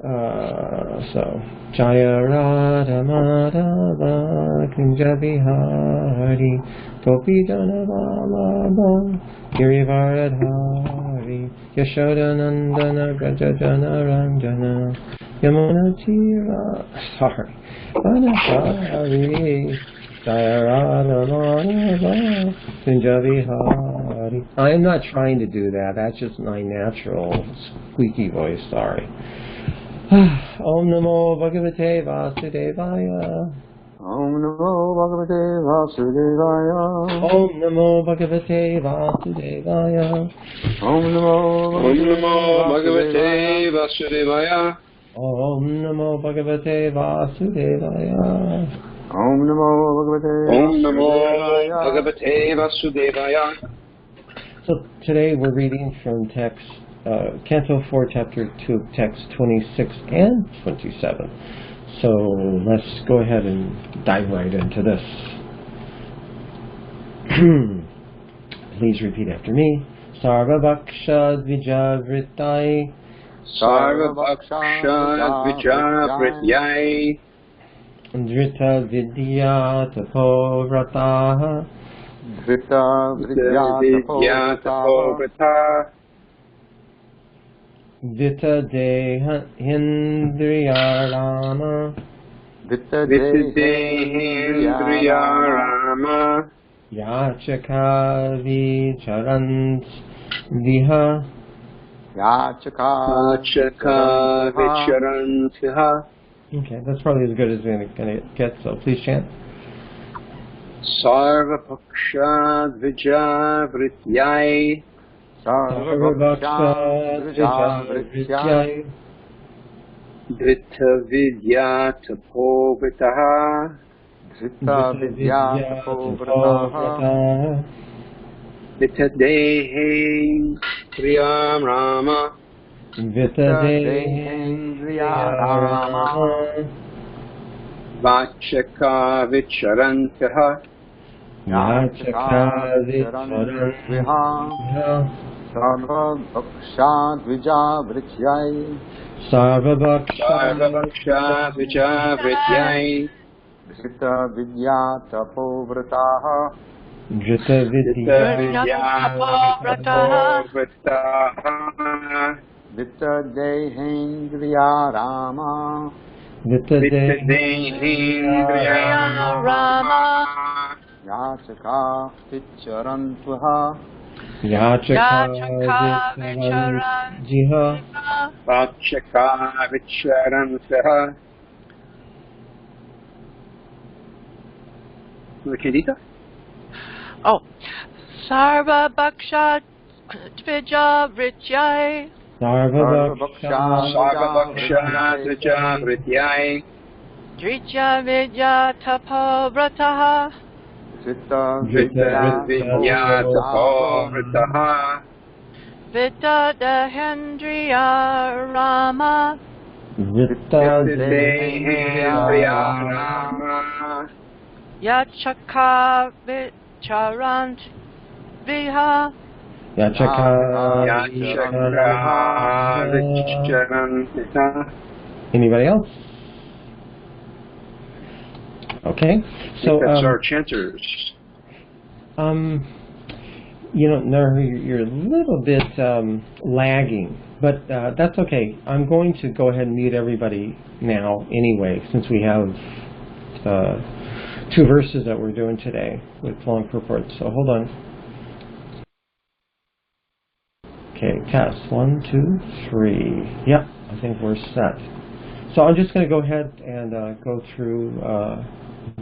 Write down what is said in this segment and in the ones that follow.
So, Jaya Radha Madhava Kunja Bihari Gopi Jana Vallabha Girivaradhari Yashoda Nandana Gaja Jana Ranjana Yamuna Tira Vanashari Jaya Radha Madhava Kunja Bihari. I am not trying to do that. That's just my natural squeaky voice. Sorry. Om Namo Bhagavate Vasudevaya. Om Namo Bhagavate Vasudevaya. Om Namo Bhagavate Vasudevaya. Om Namo Bhagavate Vasudevaya. Om Namo Bhagavate Vasudevaya. Om Namo Bhagavate Vasudevaya. So today we're reading from text Canto 4, Chapter 2, text 26 and 27. So let's go ahead and dive right into this. Please repeat after me. Sarvabhaksha Dvijavritai. Sarvabhaksha Dvijavritai. Drita Vidya Tapovrataha. Drita Vidya Tapovrataha. Vita Dehendriyarama. Vita Dehendriyarama. Yachaka Vicharant Viha. Yachaka Vicharant Viha. Okay, that's probably as good as we're going to get, so please chant. Sarvabhaksha Dvijavrityai. Sarvabhaksha Dvijavrityai. Drita Vidya Tapovrataha. Drita Vidya Tapovrataha. Vita Dehendriyam Rama. Vita Dehendriyam Rama. Vachaka Vicharantaha. Yachaka Vicharantaha. Sarvabhaksha Dvijavrityai. Sarvabhaksha Dvijavrityai. Drita Vidya Tapovrataha. Drita Vidya Tapovrataha. Vita Dehendriya Rama. Vita Dehendriya Rama. Yachaka Vicharantaha. Yachaka Vicharantaha. Vachaka Vicharantaha. The Candida? Oh. Sarvabhaksha Dvijavrityai. Sarvabhaksha Dvijavrityai. Drita Vidya Tapovrataha. Drita Vidya Tapovrataha. Vita Dehendriya Rama. Vita Dehendriya Rama. Yachaka Vicharant Viha. Yachaka Vicharanta. Anybody else? Okay, so that's our chanters. You know, you're a little bit lagging, but that's okay. I'm going to go ahead and mute everybody now anyway, since we have 2 verses that we're doing today with long purports. So hold on. Okay, test 1, 2, 3. Yep, I think we're set. So I'm just going to go ahead and go through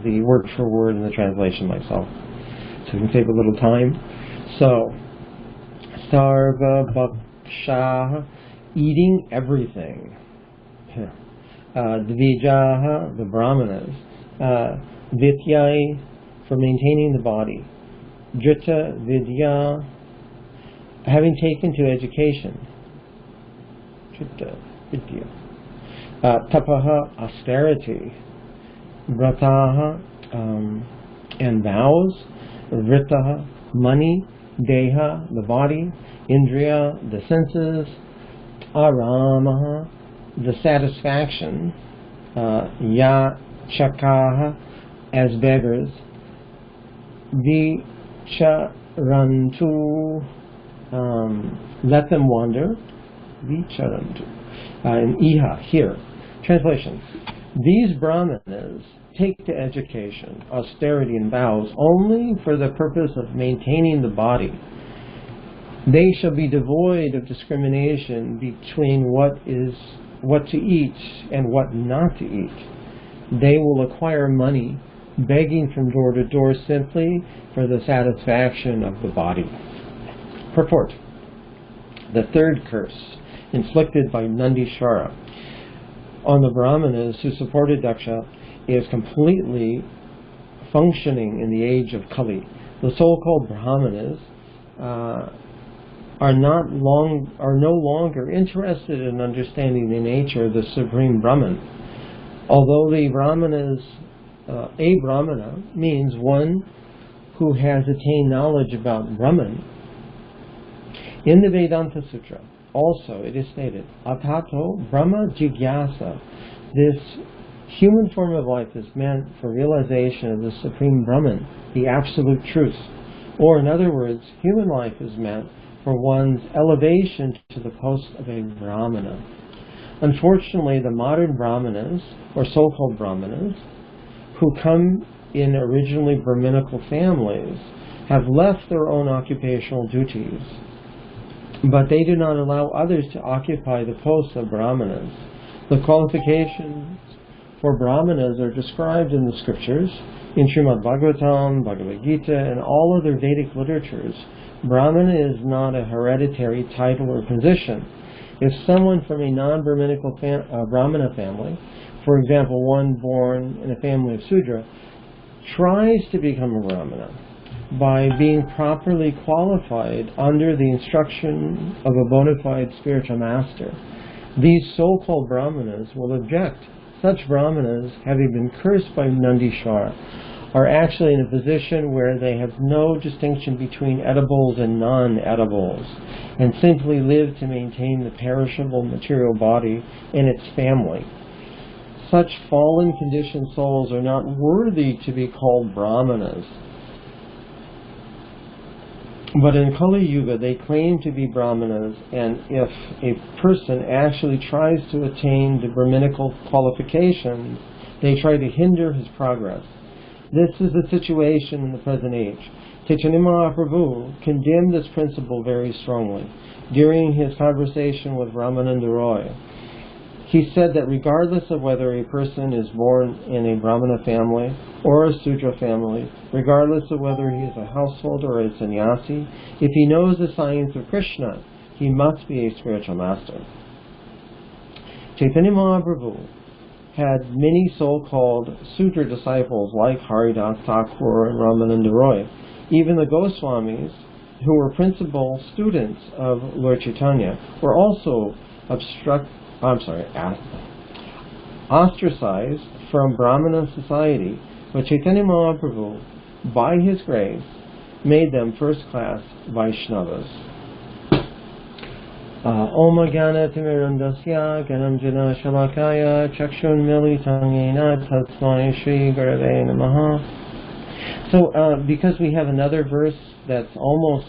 the word for word and the translation myself, so we can save a little time. So, Sarvabhaksha, eating everything. Dvijaha, the brahmanas. Vityai, for maintaining the body. Drita Vidya, having taken to education. Drita Vidya. Tapaha, austerity. Vrataha, and vows. Vritaha, money. Deha, the body. Indriya, the senses. Aramaha, the satisfaction, yachakaha, as beggars, vicharantu, let them wander, vicharantu, and iha, here. Translation: these brahmanas take to education, austerity, and vows only for the purpose of maintaining the body. They shall be devoid of discrimination between what to eat and what not to eat. They will acquire money begging from door to door simply for the satisfaction of the body. Purport: the third curse inflicted by Nandīśvara on the brahmanas who supported Daksha is completely functioning in the age of Kali. The so-called brahmanas are no longer interested in understanding the nature of the Supreme Brahman. Although the brahmanas, a brahmana means one who has attained knowledge about Brahman. In the Vedanta Sutra, also it is stated, Atato Brahma Jigyasa. This human form of life is meant for realization of the Supreme Brahman, the absolute truth. Or in other words, human life is meant for one's elevation to the post of a brahmana. Unfortunately, the modern brahmanas, or so-called brahmanas, who come in originally brahminical families, have left their own occupational duties, but they do not allow others to occupy the posts of brahmanas. The qualifications for brahmanas are described in the scriptures, in Srimad Bhagavatam, Bhagavad Gita, and all other Vedic literatures. Brahmana is not a hereditary title or position. If someone from a non-brahminical brahmana family, for example, one born in a family of Sudra, tries to become a brahmana by being properly qualified under the instruction of a bona fide spiritual master, these so-called brahmanas will object. Such brahmanas, having been cursed by Nandīśvara, are actually in a position where they have no distinction between edibles and non-edibles, and simply live to maintain the perishable material body and its family. Such fallen conditioned souls are not worthy to be called brahmanas. But in Kali Yuga, they claim to be brahmanas, and if a person actually tries to attain the brahminical qualifications, they try to hinder his progress. This is the situation in the present age. Chaitanya Mahaprabhu condemned this principle very strongly during his conversation with Ramananda Roy. He said that regardless of whether a person is born in a Brahmana family or a Sudra family, regardless of whether he is a householder or a sannyasi, if he knows the science of Krishna, he must be a spiritual master. Chaitanya Mahaprabhu had many so-called Sudra disciples like Haridas Thakur and Ramananda Roy. Even the Goswamis, who were principal students of Lord Chaitanya, were also ostracized from Brahmana society, but Chaitanya Mahaprabhu, by his grace, made them first-class Vaishnavas. Om Jnana Timirandasya Ganamjana Shalakaya Chakshun Militam Yena Tatsmai Shri Gurave Namaha. So, because we have another verse that's almost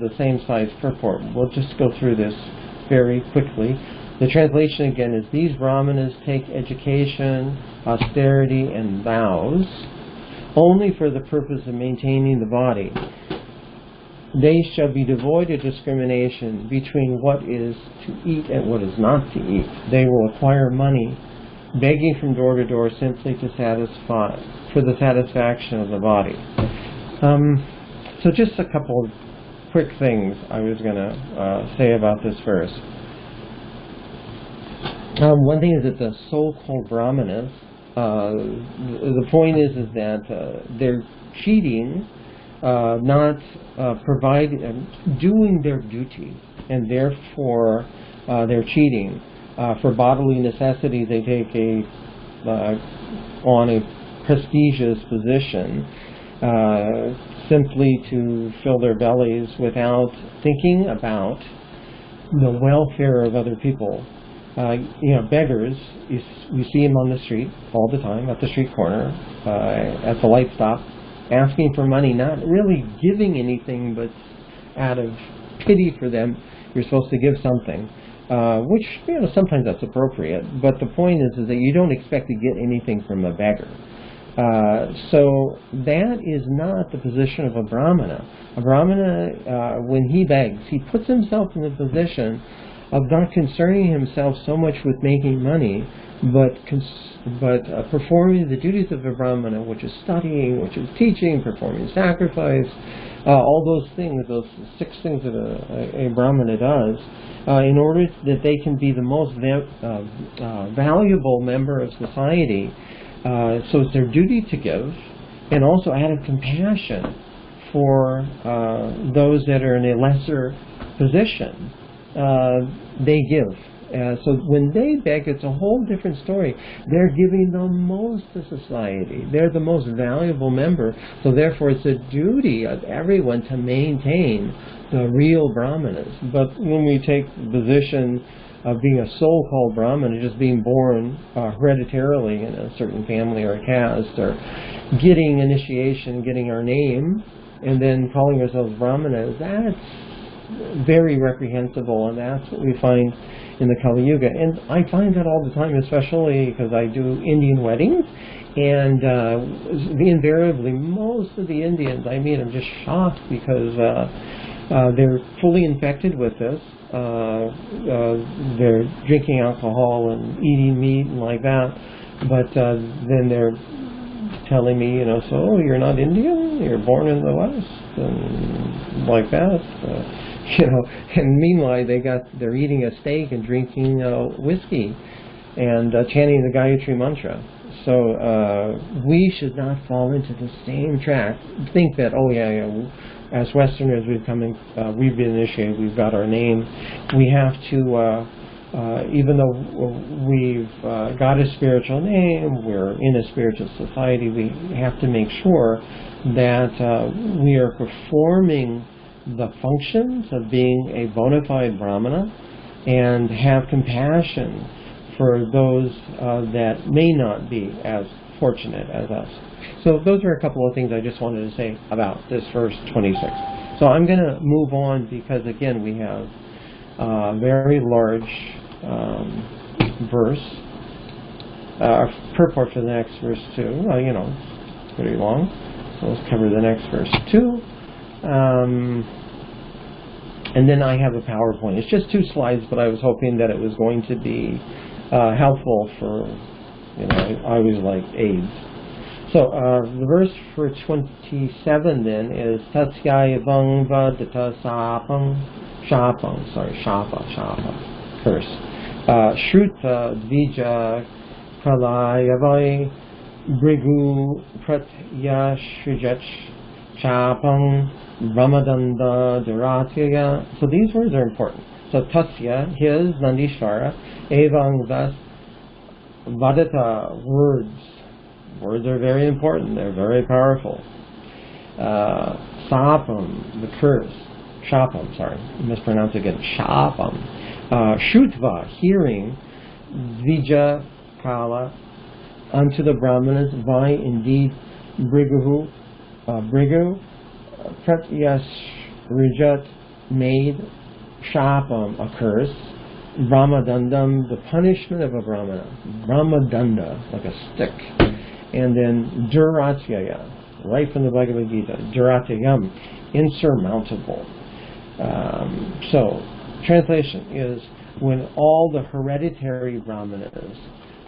the same size purport, we'll just go through this very quickly. The translation again is, these brahmanas take education, austerity, and vows only for the purpose of maintaining the body. They shall be devoid of discrimination between what is to eat and what is not to eat. They will acquire money, begging from door to door simply to satisfy, for the satisfaction of the body. So just a couple of quick things I was going to say about this verse. One thing is that the so-called brahmanas, the point is that they're cheating, not doing their duty, and therefore they're cheating. For bodily necessities, they take on a prestigious position simply to fill their bellies without thinking about the welfare of other people. Beggars, we see them on the street all the time, at the street corner, at the light stop, asking for money, not really giving anything, but out of pity for them, you're supposed to give something, which, sometimes that's appropriate, but the point is that you don't expect to get anything from a beggar. So that is not the position of a brahmana. A brahmana, when he begs, he puts himself in the position of not concerning himself so much with making money, but performing the duties of a brahmana, which is studying, which is teaching, performing sacrifice, all those things, those 6 things that a brahmana does, in order that they can be the most valuable member of society. So it's their duty to give, and also out of compassion for those that are in a lesser position, they give. So when they beg, it's a whole different story. They're giving the most to society. They're the most valuable member. So therefore, it's a duty of everyone to maintain the real brahmanas. But when we take the position of being a so-called brahmana, just being born hereditarily in a certain family or a caste, or getting initiation, getting our name, and then calling ourselves brahmanas, that's very reprehensible, and that's what we find in the Kali Yuga. And I find that all the time, especially because I do Indian weddings, and invariably most of the Indians I meet, I'm just shocked because they're fully infected with this. They're drinking alcohol and eating meat and like that, but then they're telling me, so you're not Indian, you're born in the West, and like that. And meanwhile they're eating a steak and drinking whiskey and chanting the Gayatri mantra. So we should not fall into the same trap. Think that, as Westerners we've been initiated, we've got our name. We have to, even though we've got a spiritual name, we're in a spiritual society, we have to make sure that we are performing the functions of being a bona fide brahmana and have compassion for those that may not be as fortunate as us. So those are a couple of things I just wanted to say about this verse 26. So I'm going to move on because, again, we have a very large verse. Purport for the next verse too. It's pretty long. So let's cover the next verse too. And then I have a PowerPoint. It's just 2 slides, but I was hoping that it was going to be helpful for, I always like aids. So the verse for 27 then is Tatsya Evang Vadata Sapam Shapa, curse. Shruta Dvija Pralayavai Bhṛgu Pratyashrijach Chapam Ramadanda Duratya. So these words are important. So Tasya, his, Nandīśvara, Evang, thus, Vadata, words. Words are very important. They're very powerful. Sapam, the curse. Shapam, sorry, mispronounce again. Shapam. Shrutva, hearing. Dvija Kala, unto the brahmanas. Vai, indeed. Bhṛgu, Pratyashrijat, made. Shapam, a curse. Brahmadandam, the punishment of a brahmana. Brahmadanda, like a stick. And then Duratyaya, right from the Bhagavad Gita. Duratyayam, insurmountable. So, translation is, when all the hereditary brahmanas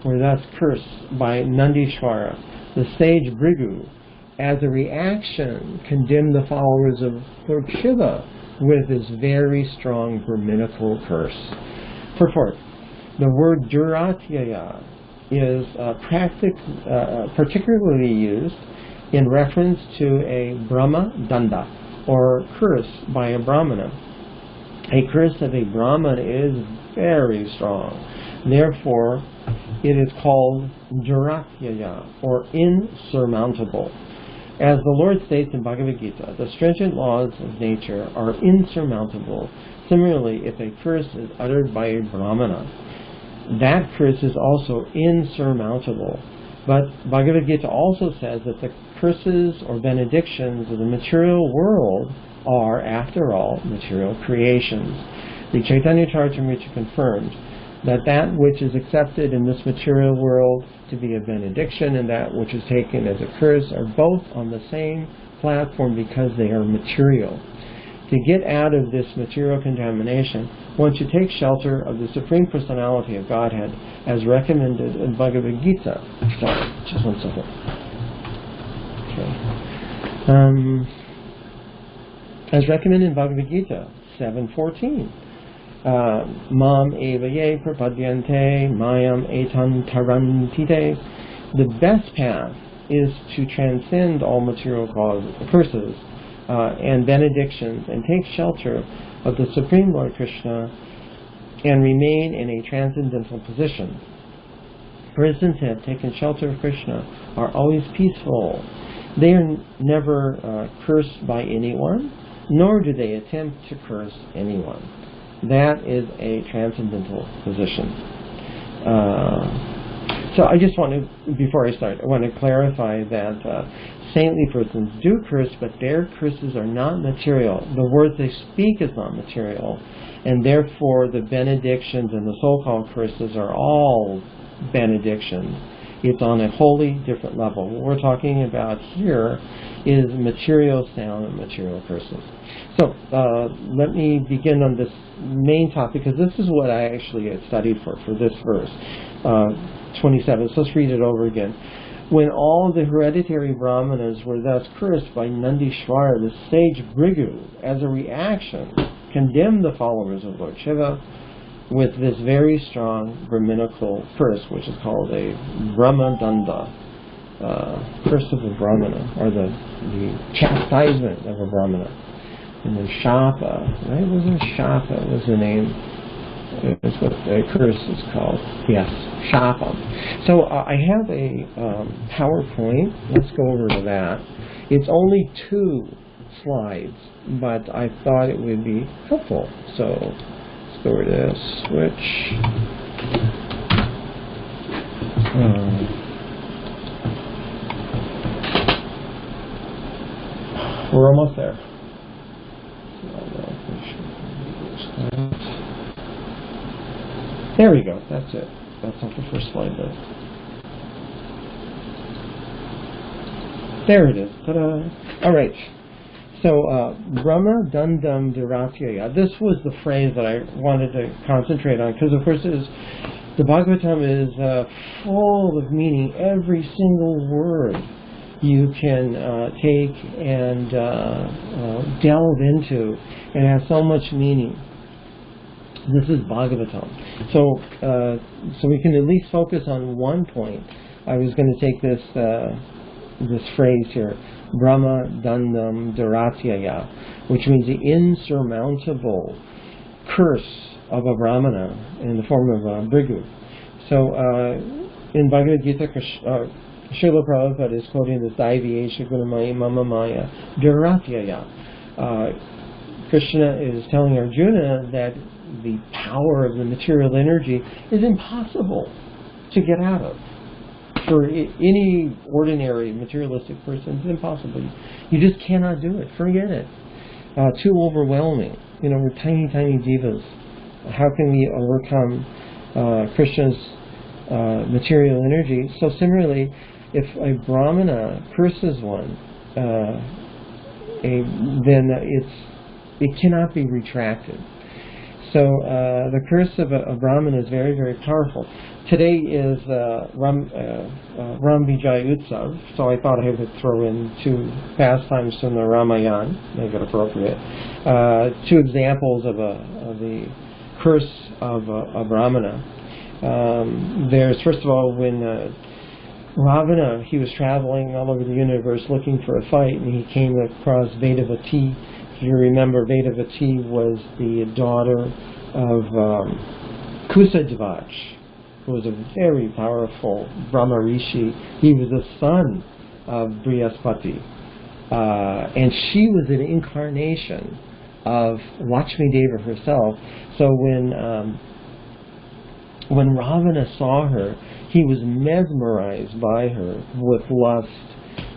were thus cursed by Nandīśvara, the sage Bhṛgu, as a reaction, condemned the followers of Lord Śiva with his very strong brahminical curse. Purport. The word Duratyaya is particularly used in reference to a Brahma Danda, or curse by a Brahmana. A curse of a Brahmana is very strong. Therefore, it is called Duratyaya, or insurmountable. As the Lord states in Bhagavad Gita, the stringent laws of nature are insurmountable. Similarly, if a curse is uttered by a Brahmana, that curse is also insurmountable. But Bhagavad Gita also says that the curses or benedictions of the material world are, after all, material creations. The Chaitanya Charitamrita confirms that that which is accepted in this material world to be a benediction and that which is taken as a curse are both on the same platform because they are material. To get out of this material contamination, one should take shelter of the Supreme Personality of Godhead as recommended in Bhagavad Gita. Sorry, just one second. Okay. As recommended in Bhagavad Gita 7:14. Mam eva ye prapadyante mayam etan tarantite. The best path is to transcend all material curses and benedictions and take shelter of the Supreme Lord Krishna and remain in a transcendental position. Persons who have taken shelter of Krishna are always peaceful. They are never cursed by anyone, nor do they attempt to curse anyone. That is a transcendental position. So I just want to, before I start, I want to clarify that saintly persons do curse, but their curses are not material. The words they speak is not material, and therefore the benedictions and the so-called curses are all benedictions. It's on a wholly different level. What we're talking about here is material sound and material curses. So let me begin on this main topic, because this is what I actually had studied for this verse, 27. So let's read it over again. When all the hereditary brāhmaṇas were thus cursed by Nandīśvara, the sage Bhṛgu, as a reaction, condemned the followers of Lord Śiva with this very strong brahminical curse, which is called a brahmadanda, curse of a brahmana, or the chastisement of a brahmana. And then shapa, right? Wasn't shapa was the name? That's what the curse is called. Yes, shapa. So I have a PowerPoint. Let's go over to that. It's only 2 slides, but I thought it would be helpful. So let's go over to switch. We're almost there. There we go. That's it. That's not the first slide, though. There it is. Ta-da! All right. So, Brahma Dandam Dhiratyaya. This was the phrase that I wanted to concentrate on, because, of course, the Bhagavatam is full of meaning. Every single word you can take and delve into. It has so much meaning. This is Bhagavatam. So we can at least focus on one point. I was going to take this phrase here, Brahma Dandam Dhiratyaya, which means the insurmountable curse of a brahmana in the form of a Bhṛgu. So in Bhagavad Gita, Srila Prabhupada is quoting this Daiviyesha Gunamaya Mama Maya Dhiratyaya. Krishna is telling Arjuna that the power of the material energy is impossible to get out of. For any ordinary materialistic person, it's impossible. You just cannot do it. Forget it. Too overwhelming. We're tiny, tiny jivas. How can we overcome Krishna's material energy? So similarly, if a brahmana curses one, then it cannot be retracted. So the curse of a brahmana is very, very powerful. Today is Ram Vijay Utsav, so I thought I would throw in 2 pastimes from the Ramayana, make it appropriate. 2 examples of the curse of a brahmana. There's, first of all, when Ravana, he was traveling all over the universe looking for a fight, and he came across Vedavati. If you remember, Vedavati was the daughter of Kusadhvaj, who was a very powerful Brahma Rishi. He was the son of Brihaspati. And she was an incarnation of Lakshmi Deva herself. So when when Ravana saw her, he was mesmerized by her with lust.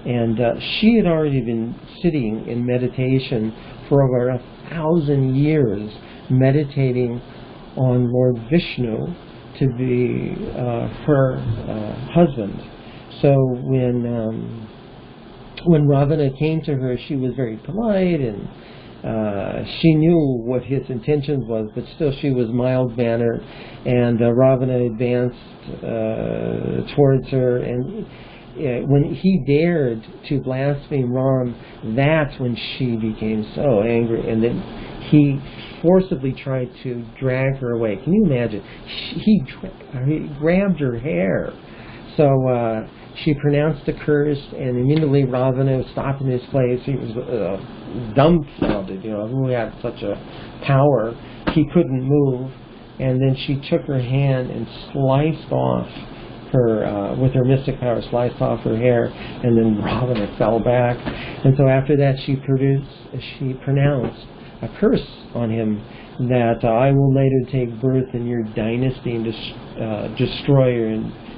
And she had already been sitting in meditation for over 1,000 years, meditating on Lord Vishnu to be her husband. So when Ravana came to her, she was very polite, and she knew what his intentions was, but still she was mild-mannered. And Ravana advanced towards her, and when he dared to blaspheme Ram, that's when she became so angry, and then he forcibly tried to drag her away. Can you imagine? He grabbed her hair. So she pronounced a curse, and immediately Ravana stopped in his place. He was dumbfounded, who had such a power. He couldn't move, and then she took her hand and sliced off her, with her mystic power, sliced off her hair, and then Ravana fell back. And so after that she pronounced a curse on him that I will later take birth in your dynasty and destroy your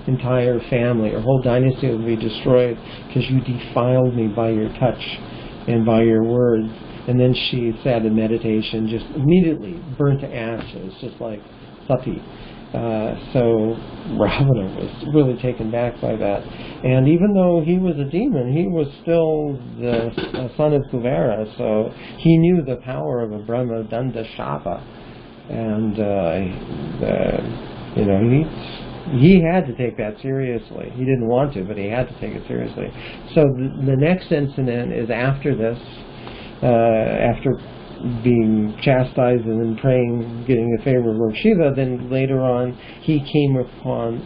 entire family. Your whole dynasty will be destroyed because you defiled me by your touch and by your words. And then she sat in meditation, just immediately burnt to ashes, just like Sati. So Ravana was really taken back by that. And even though he was a demon, he was still the son of Kuvera, so he knew the power of a Brahma Danda Shapa. And, he had to take that seriously. He didn't want to, but he had to take it seriously. So the next incident is after this, after being chastised and then praying, getting the favor of Lord Śiva. Then later on, he came upon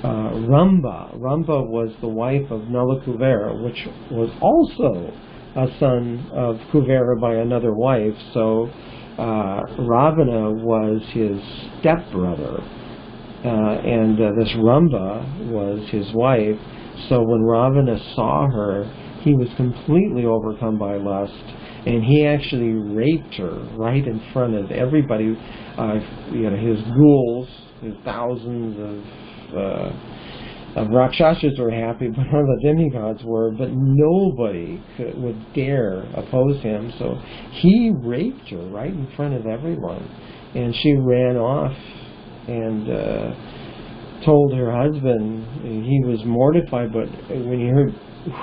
Ramba. Ramba was the wife of Nala Kuvera, which was also a son of Kuvera by another wife. So Ravana was his stepbrother, and this Ramba was his wife. So when Ravana saw her, he was completely overcome by lust, and he actually raped her right in front of everybody. His ghouls, his thousands of Rakshasas were happy, but none of the demigods were, but nobody would dare oppose him. So he raped her right in front of everyone, and she ran off and told her husband. He was mortified, but when he heard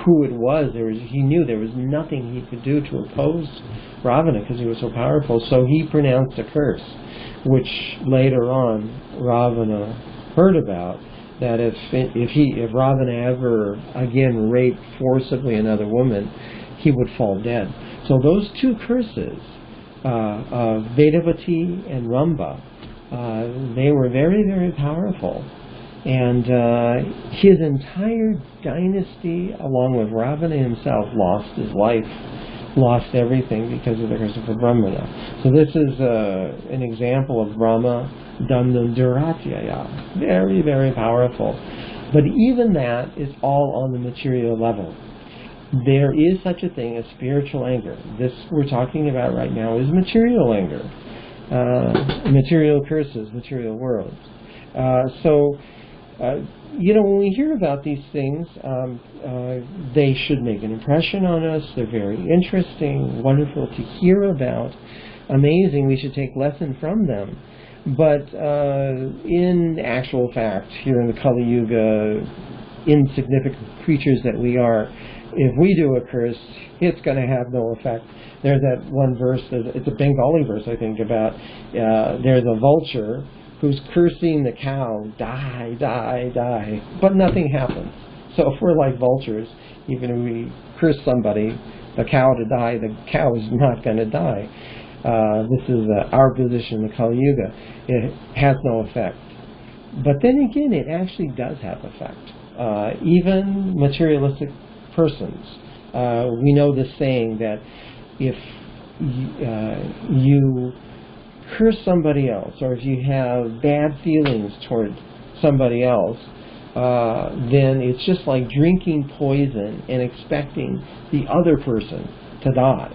who it was, he knew there was nothing he could do to oppose Ravana because he was so powerful. So he pronounced a curse, which later on Ravana heard about, that if Ravana ever again raped forcibly another woman, he would fall dead. So those two curses, Vedavati and Ramba, they were very, very powerful. And his entire dynasty, along with Ravana himself, lost his life, lost everything because of the curse of Brahmana. So this is an example of Brahma Dandam Duratyaya. Very, very powerful. But even that is all on the material level. There is such a thing as spiritual anger. This we're talking about right now is material anger. Material curses, material worlds. When we hear about these things, they should make an impression on us. They're very interesting, wonderful to hear about, amazing. We should take lesson from them. But in actual fact, here in the Kali Yuga, insignificant creatures that we are, if we do a curse, it's going to have no effect. There's that one verse, it's a Bengali verse, I think, about there's a vulture who's cursing the cow, die, die, die, but nothing happens. So if we're like vultures, even if we curse somebody, the cow to die, the cow is not going to die. This is our position in the Kali Yuga. It has no effect. But then again, it actually does have effect. Even materialistic persons. We know the saying that if you curse somebody else, or if you have bad feelings toward somebody else, then it's just like drinking poison and expecting the other person to die.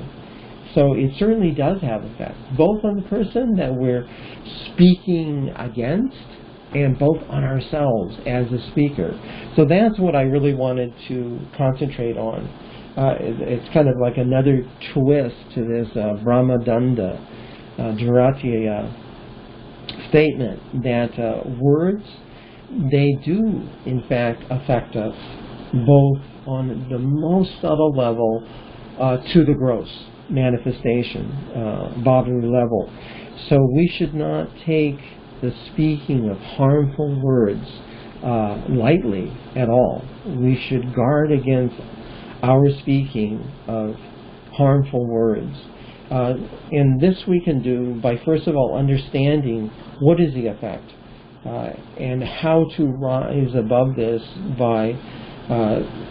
So it certainly does have effects, both on the person that we're speaking against and both on ourselves as a speaker. So that's what I really wanted to concentrate on. It's kind of like another twist to this Brahmadanda Dhratya statement that words, they do in fact affect us both on the most subtle level to the gross manifestation, bodily level. So we should not take the speaking of harmful words lightly at all. We should guard against our speaking of harmful words. And this we can do by, first of all, understanding what is the effect and how to rise above this by,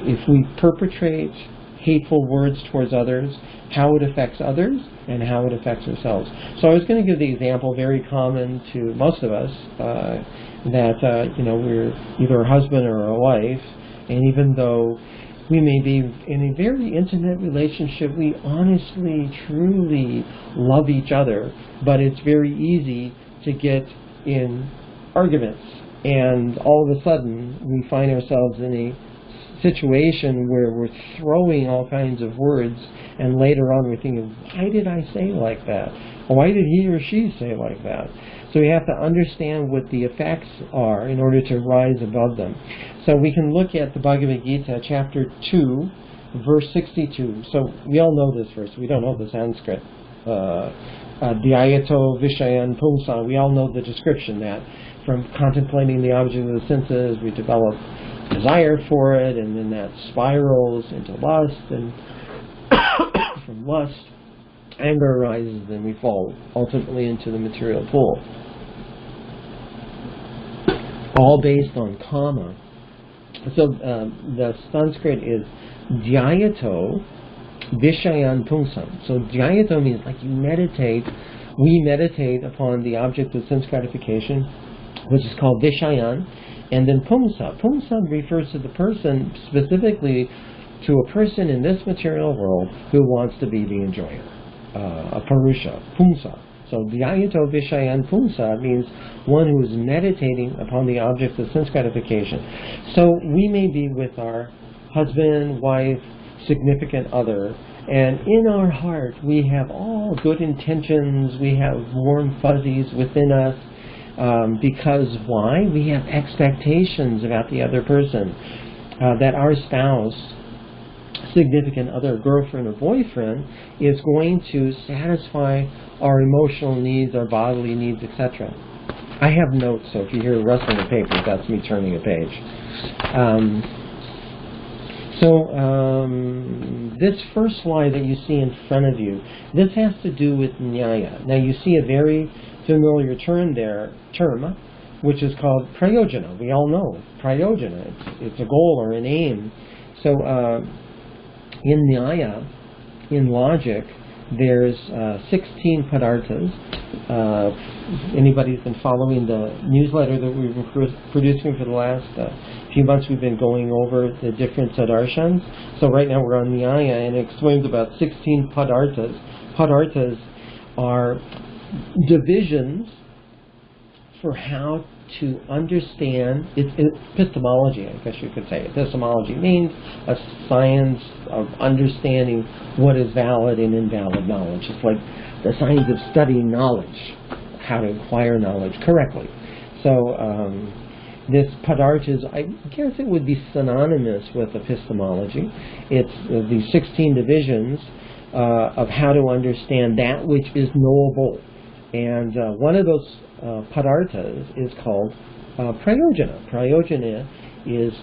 if we perpetrate hateful words towards others, how it affects others and how it affects ourselves. So I was going to give the example very common to most of us, that we're either a husband or a wife, and even though we may be in a very intimate relationship, we honestly, truly love each other, but it's very easy to get in arguments, and all of a sudden we find ourselves in a situation where we're throwing all kinds of words, and later on we're thinking, why did I say like that? Or why did he or she say like that? So we have to understand what the effects are in order to rise above them. So we can look at the Bhagavad Gita, chapter 2, verse 62. So we all know this verse. We don't know the Sanskrit. Dhyayato Vishayan Pumsa. We all know the description that from contemplating the object of the senses, we develop desire for it, and then that spirals into lust, and from lust, anger arises, and we fall ultimately into the material pool. All based on kama. So the Sanskrit is dhyayato vishayan pumsam. So dhyayato means like you meditate. We meditate upon the object of sense gratification, which is called vishayan. And then pumsa. Pumsa refers to the person, specifically to a person in this material world who wants to be the enjoyer. A parusha, pumsa. So dhyayato vishayan pumsa means one who is meditating upon the object of sense gratification. So we may be with our husband, wife, significant other, and in our heart we have all good intentions, we have warm fuzzies within us, because why? We have expectations about the other person, that our spouse, significant other, girlfriend or boyfriend, is going to satisfy our emotional needs, our bodily needs, etc. I have notes, so if you hear rustling of papers, that's me turning a page. This first slide that you see in front of you, this has to do with nyaya. Now you see a very familiar term there, which is called prayojana. We all know prayojana. It's a goal or an aim. So in nyaya, in logic, there's 16 padarthas. Anybody's been following the newsletter that we've been producing for the last few months, we've been going over the different sadarshans. So right now we're on nyaya, and it explains about 16 padarthas. Padarthas are divisions for how to understand. It's epistemology, I guess you could say. Epistemology means a science of understanding what is valid and invalid knowledge. It's like the science of studying knowledge, how to acquire knowledge correctly. So this padarthas, I guess it would be synonymous with epistemology. It's the 16 divisions of how to understand that which is knowable. And one of those padarthas is called prayojana. Prayojana is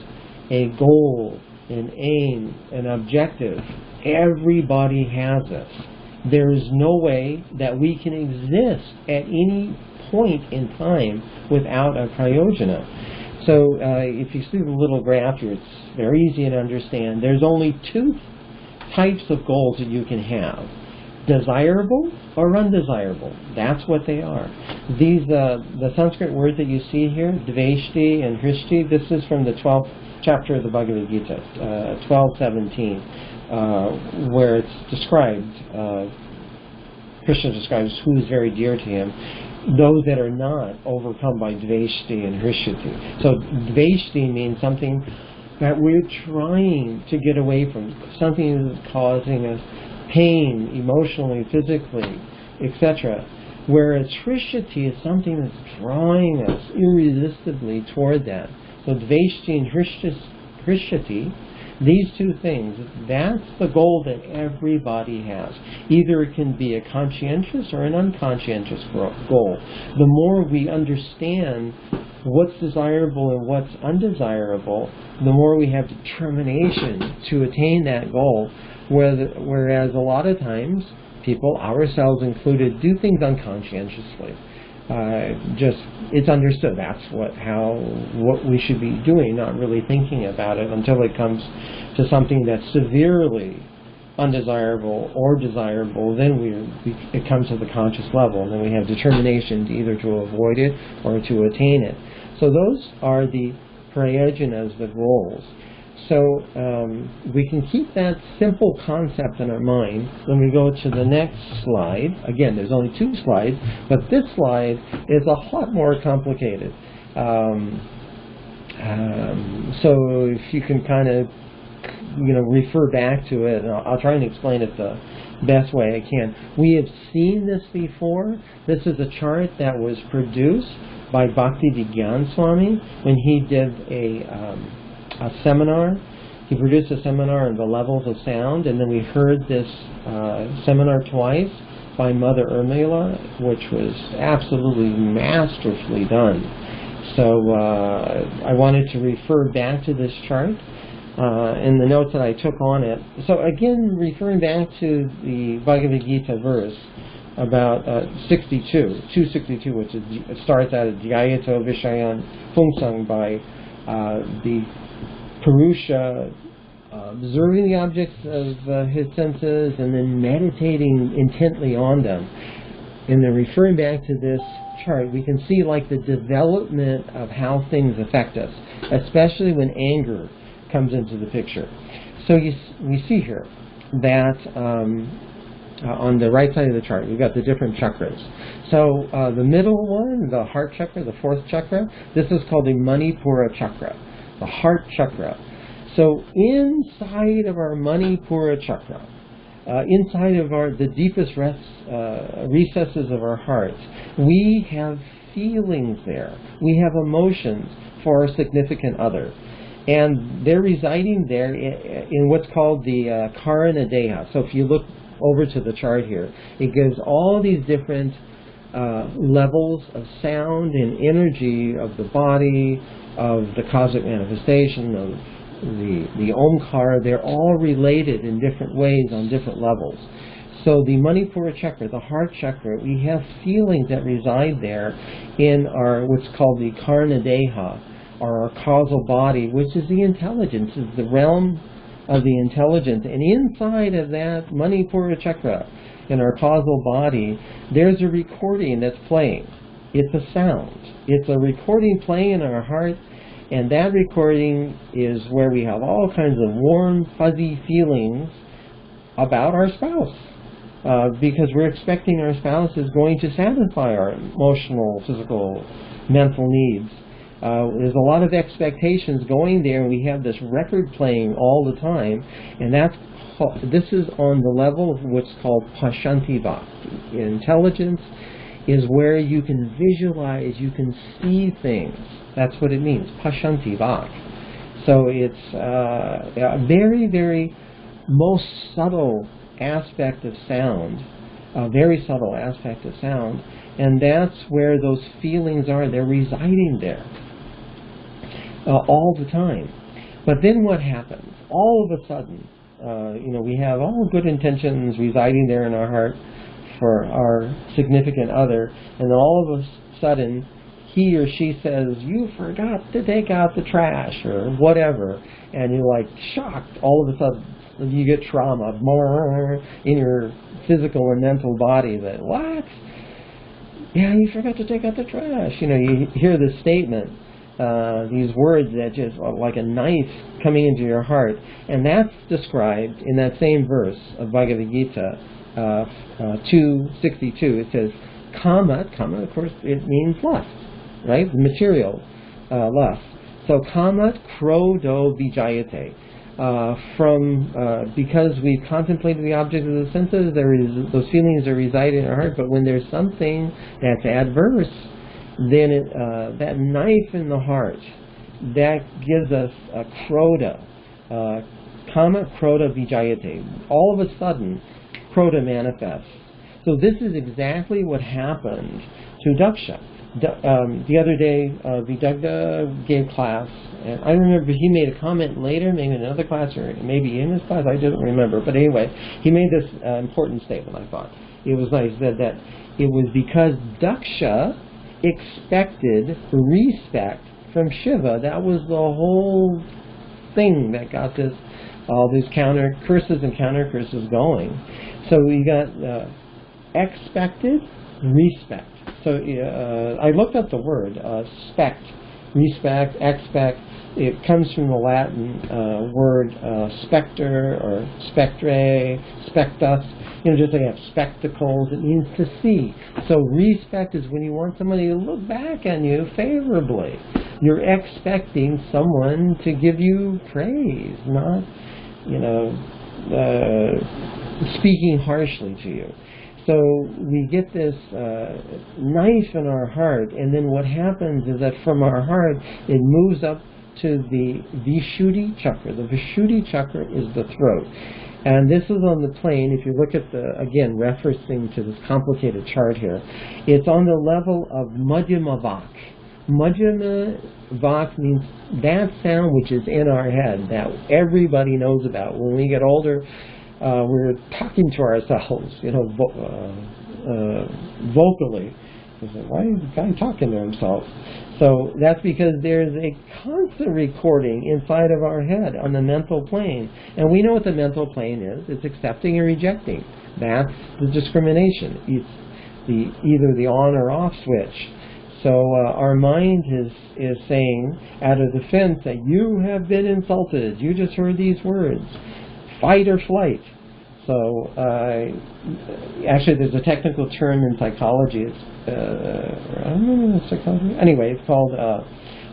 a goal, an aim, an objective. Everybody has it. There is no way that we can exist at any point in time without a prayojana. So if you see the little graph here, it's very easy to understand. There's only two types of goals that you can have: desirable or undesirable. That's what they are. These the Sanskrit words that you see here, dveshti and hrishti, this is from the 12th chapter of the Bhagavad Gita, 12:17, where it's described Krishna describes who is very dear to him, those that are not overcome by dveshti and hrishyati. So dveshti means something that we're trying to get away from, something that is causing us pain emotionally, physically, etc. Whereas hrishyati is something that's drawing us irresistibly toward that. So dveshti and hrishyati, these two things, that's the goal that everybody has. Either it can be a conscientious or an unconscientious goal. The more we understand what's desirable and what's undesirable, the more we have determination to attain that goal. Whereas a lot of times, people, ourselves included, do things unconscientiously. It's understood that's what we should be doing, not really thinking about it until it comes to something that's severely undesirable or desirable. Then it comes to the conscious level, and then we have determination either to avoid it or to attain it. So those are the prayojanas, the goals. So we can keep that simple concept in our mind when we go to the next slide. Again, there's only 2 slides, but this slide is a lot more complicated. So if you can kind of, refer back to it, and I'll try and explain it the best way I can. We have seen this before. This is a chart that was produced by Bhakti Vigyan Swami when he did a seminar. He produced a seminar on the levels of sound, and then we heard this seminar twice by Mother Urmila, which was absolutely masterfully done. So I wanted to refer back to this chart in the notes that I took on it. So again, referring back to the Bhagavad Gita verse about 262, which starts out at Dhyayato Vishayan Phungsang, by the Purusha observing the objects of his senses and then meditating intently on them. And then referring back to this chart, we can see like the development of how things affect us, especially when anger comes into the picture. So we see here that on the right side of the chart, we've got the different chakras. So the middle one, the heart chakra, the 4th chakra, this is called the Manipura chakra, the heart chakra. So inside of our Manipura chakra, inside of the deepest recesses of our hearts, we have feelings there. We have emotions for our significant other. And they're residing there in what's called the Karana Deha. So if you look over to the chart here, it gives all these different levels of sound and energy of the body, of the cosmic manifestation, of the Omkara. They're all related in different ways on different levels. So the Manipura chakra, the heart chakra, we have feelings that reside there in our what's called the Karna Deha, or our causal body, which is the intelligence, is the realm of the intelligence. And inside of that Manipura chakra, in our causal body, there's a recording that's playing. It's a sound. It's a recording playing in our heart, and that recording is where we have all kinds of warm, fuzzy feelings about our spouse. Because we're expecting our spouse is going to satisfy our emotional, physical, mental needs. There's a lot of expectations going there, and we have this record playing all the time, and this is on the level of what's called Pashanti Bhakti. Intelligence is where you can visualize, you can see things. That's what it means, Pashanti Bhakti. So it's a very, very most subtle aspect of sound, a very subtle aspect of sound, and that's where those feelings are. They're residing there all the time. But then what happens? All of a sudden, we have all good intentions residing there in our heart for our significant other, and then all of a sudden he or she says, "You forgot to take out the trash," or whatever, and you're like shocked. All of a sudden you get trauma in your physical and mental body that, what? Yeah, you forgot to take out the trash. You hear this statement, these words that just are like a knife coming into your heart. And that's described in that same verse of Bhagavad Gita 2:62. It says, kama, of course, it means lust, right? Material lust. So kamat krodo vijayate. Because we've contemplated the object of the senses, those feelings are residing in our heart. But when there's something that's adverse, then that knife in the heart, that gives us a kroda. Kama kroda vijayate. All of a sudden, kroda manifests. So this is exactly what happened to Daksha. The other day, Vidagda gave class, and I remember he made a comment later, maybe in another class or maybe in his class, I didn't remember. But anyway, he made this important statement, I thought. It was nice that it was because Daksha expected respect from Shiva. That was the whole thing that got all these counter curses and counter curses going. So we got expected respect. So I looked up the word spect, respect, expect. It comes from the Latin word spectre or spectre, spectus. Just like you have spectacles, it means to see. So respect is when you want somebody to look back on you favorably. You're expecting someone to give you praise, not, speaking harshly to you. So we get this knife in our heart, and then what happens is that from our heart, it moves up to the Vishuddhi chakra. The Vishuddhi chakra is the throat. And this is on the plane, if you look at again, referencing to this complicated chart here, it's on the level of Madhyama Vak. Madhyama Vak means that sound which is in our head, that everybody knows about. When we get older, we're talking to ourselves, vocally. Why is the guy talking to himself? So that's because there's a constant recording inside of our head on the mental plane. And we know what the mental plane is. It's accepting and rejecting. That's the discrimination. It's either the on or off switch. So our mind is saying, out of defense, that you have been insulted. You just heard these words. Fight or flight. So actually there's a technical term in psychology. I don't know psychology. Anyway, it's called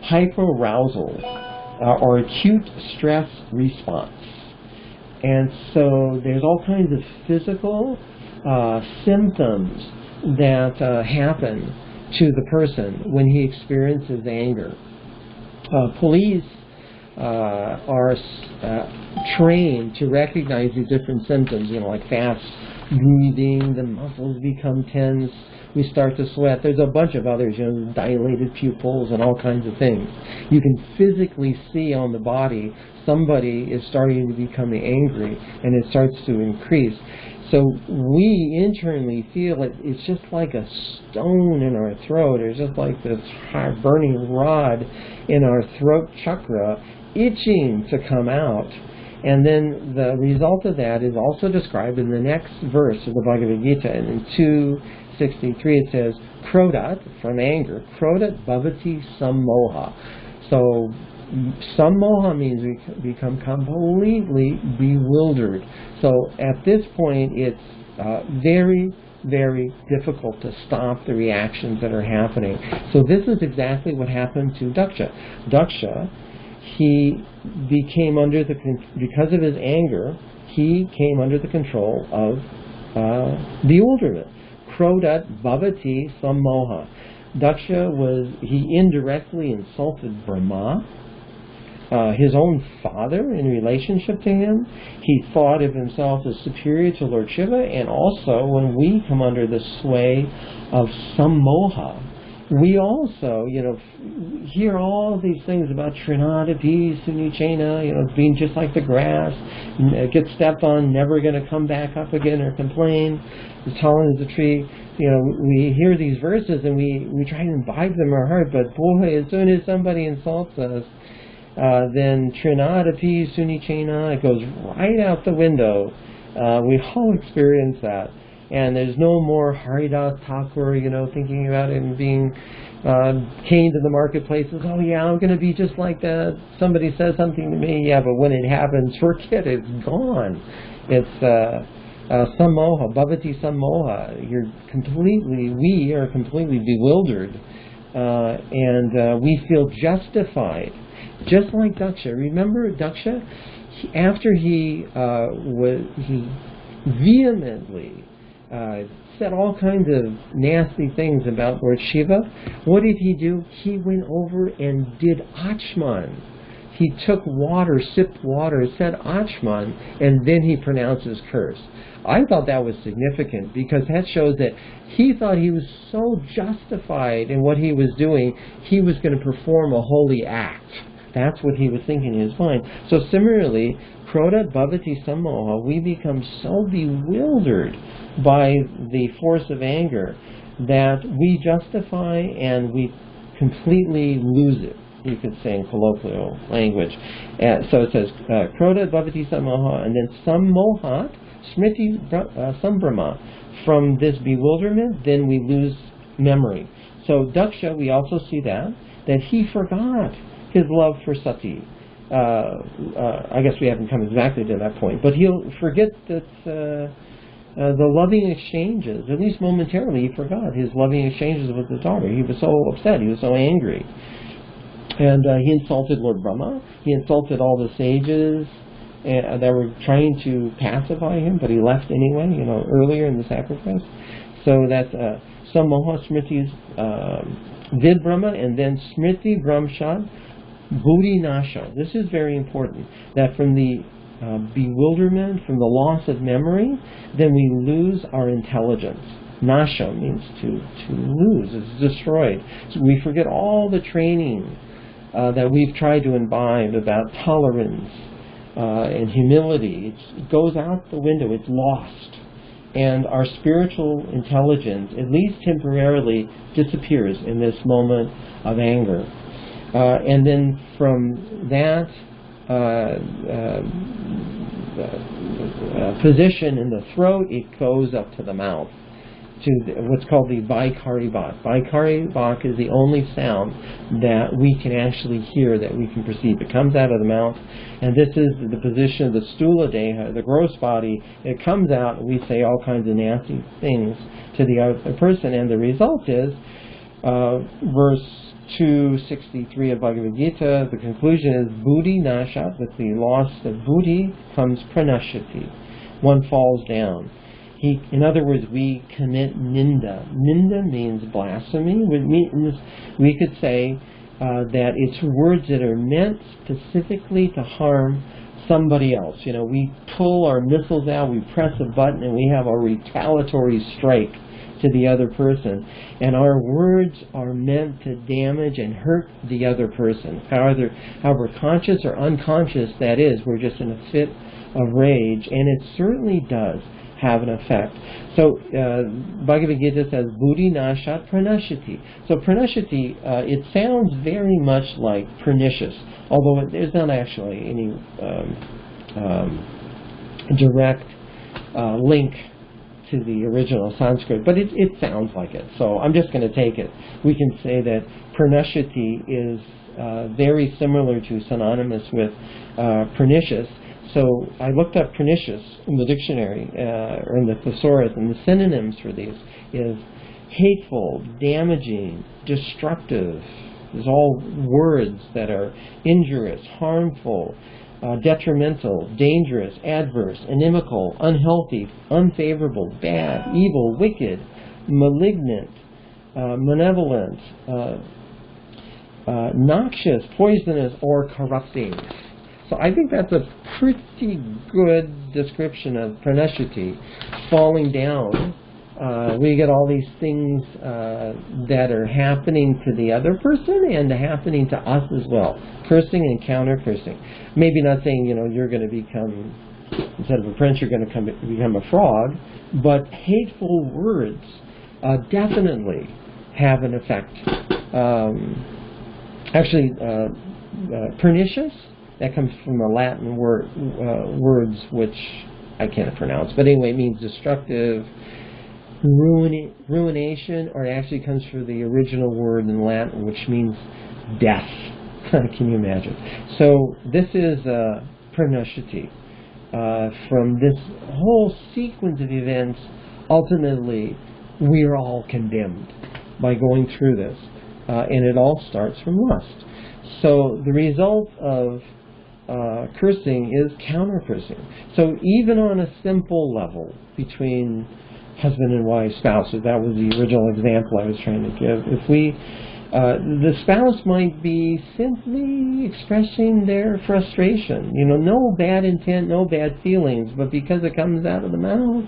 hyperarousal or acute stress response. And so there's all kinds of physical symptoms that happen to the person when he experiences anger. Police are trained to recognize these different symptoms, like fast breathing, the muscles become tense, we start to sweat. There's a bunch of others, dilated pupils and all kinds of things. You can physically see on the body somebody is starting to become angry, and it starts to increase. So we internally feel it's just like a stone in our throat, or just like this hard burning rod in our throat chakra, itching to come out. And then the result of that is also described in the next verse of the Bhagavad Gita. And in 2:63 it says, Krodat, from anger, Krodat bhavati sammoha. So sammoha means we become completely bewildered. So at this point it's very, very difficult to stop the reactions that are happening. So this is exactly what happened to Daksha. Daksha, he became because of his anger, he came under the control of bewilderment. Krodat bhavati sammoha. Daksha he indirectly insulted Brahma, his own father, in relationship to him. He thought of himself as superior to Lord Śiva, and also when we come under the sway of sammoha, we also, hear all these things about Trinadapi, Sunichena, being just like the grass, get stepped on, never going to come back up again or complain, as tall as a tree. We hear these verses and we try to imbibe them in our heart, but boy, as soon as somebody insults us, then Trinadapi, Sunichena, it goes right out the window. We all experience that. and there's no more Haridas Thakur, thinking about him being caned in the marketplaces. Oh yeah, I'm going to be just like that. Somebody says something to me, yeah, but when it happens, forget it, it's gone. It's sammoha, bhavati sammoha. We are completely bewildered, and we feel justified. Just like Daksha. Remember Daksha? After he vehemently said all kinds of nasty things about Lord Śiva, what did he do? He went over and did Achman. He took water, sipped water, said Achman, and then he pronounced his curse. I thought that was significant because that shows that he thought he was so justified in what he was doing, he was going to perform a holy act. That's what he was thinking in his mind. So similarly, Krodha Bhavati Sammoha, we become so bewildered by the force of anger that we justify and we completely lose it, you could say in colloquial language. So it says, Krodha Bhavati Sammoha, and then Sammohat, Smriti Sambrahma. From this bewilderment, then we lose memory. So Daksha, we also see that he forgot his love for Sati. I guess we haven't come exactly to that point, but he'll forget that the loving exchanges, at least momentarily, he forgot his loving exchanges with his daughter. He was so upset, he was so angry. And he insulted Lord Brahma, he insulted all the sages that were trying to pacify him, but he left anyway, earlier in the sacrifice. So that's Sammoha Smriti Vid Brahma, and then Smriti Brahmshat Buddhi Nasha. This is very important, that from the bewilderment, from the loss of memory, then we lose our intelligence. Nasha means to lose, it's destroyed. So we forget all the training that we've tried to imbibe about tolerance and humility. It goes out the window, it's lost. And our spiritual intelligence, at least temporarily, disappears in this moment of anger. And then from that position in the throat, it goes up to the mouth, to what's called the Vaikari Vak. Vaikari Vak is the only sound that we can actually hear, that we can perceive. It comes out of the mouth, and this is the position of the Stula Deha, the gross body. It comes out, and we say all kinds of nasty things to the other person, and the result is, verse 263 of Bhagavad Gita, the conclusion is Buddhi Nashat, with the loss of Buddhi comes Pranashati. One falls down. In other words, we commit ninda. Ninda means blasphemy. We could say that it's words that are meant specifically to harm somebody else. We pull our missiles out, we press a button, and we have a retaliatory strike to the other person. And our words are meant to damage and hurt the other person. However conscious or unconscious that is, we're just in a fit of rage, and it certainly does have an effect. So Bhagavad Gita says Buddhi Nashat Pranashati. So Pranashati, it sounds very much like pernicious, although there's not actually any direct link to the original Sanskrit, but it sounds like it. So I'm just going to take it. We can say that Pranashati is very similar to, synonymous with pernicious. So I looked up pernicious in the dictionary, or in the thesaurus, and the synonyms for these is hateful, damaging, destructive. These all words that are injurious, harmful, detrimental, dangerous, adverse, inimical, unhealthy, unfavorable, bad, evil, wicked, malignant, malevolent, noxious, poisonous, or corrupting. So I think that's a pretty good description of pranashati, falling down. We get all these things that are happening to the other person and happening to us as well. Cursing and counter-cursing. Maybe not saying, you're going to become, instead of a prince, you're going to become a frog, but hateful words definitely have an effect. Pernicious, that comes from the Latin words which I can't pronounce, but anyway, it means destructive, ruination, or it actually comes from the original word in Latin, which means death. Can you imagine? So this is pranashati. From this whole sequence of events, ultimately, we are all condemned by going through this. And it all starts from lust. So the result of cursing is counter-cursing. So even on a simple level between husband and wife, spouses, that was the original example I was trying to give. If we, the spouse might be simply expressing their frustration, no bad intent, no bad feelings, but because it comes out of the mouth,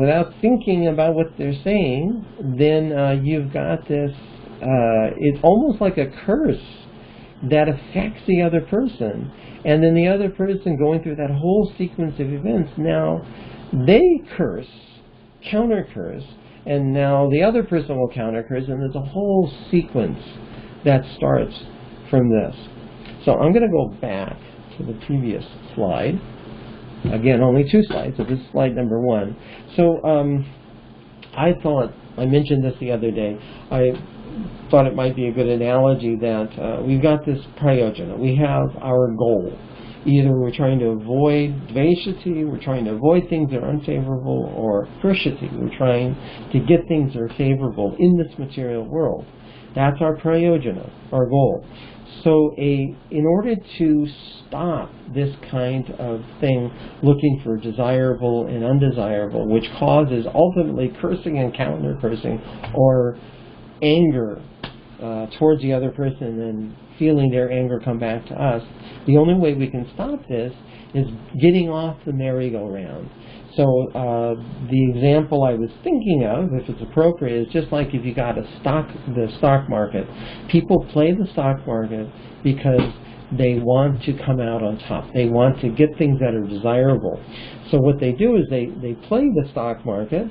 without thinking about what they're saying, then you've got this, it's almost like a curse that affects the other person. And then the other person going through that whole sequence of events, now they curse, counter-curse, and now the other person will counter-curse, and there's a whole sequence that starts from this. So I'm going to go back to the previous slide. Again, only 2 slides, so this is slide number 1. So I mentioned this the other day, I thought it might be a good analogy that we've got this prayojana, we have our goal. Either we're trying to avoid dvaishati, we're trying to avoid things that are unfavorable, or prishati, we're trying to get things that are favorable in this material world. That's our prayojana, our goal. So in order to stop this kind of thing, looking for desirable and undesirable, which causes ultimately cursing and counter-cursing, or anger towards the other person and feeling their anger come back to us, the only way we can stop this is getting off the merry-go-round. So the example I was thinking of, if it's appropriate, is just like if you got the stock market. People play the stock market because they want to come out on top. They want to get things that are desirable. So what they do is they play the stock market.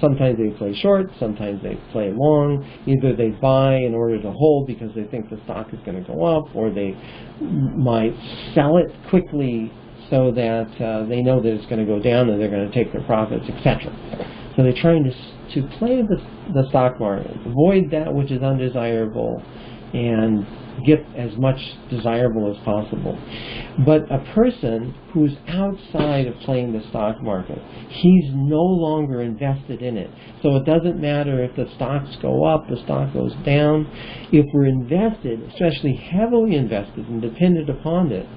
Sometimes they play short, sometimes they play long. Either they buy in order to hold because they think the stock is going to go up, or they might sell it quickly so that they know that it's going to go down and they're going to take their profits, etc. So they're trying to play the stock market, avoid that which is undesirable, and get as much desirable as possible. But a person who's outside of playing the stock market, he's no longer invested in it. So it doesn't matter if the stocks go up, the stock goes down. If we're invested, especially heavily invested and dependent upon it,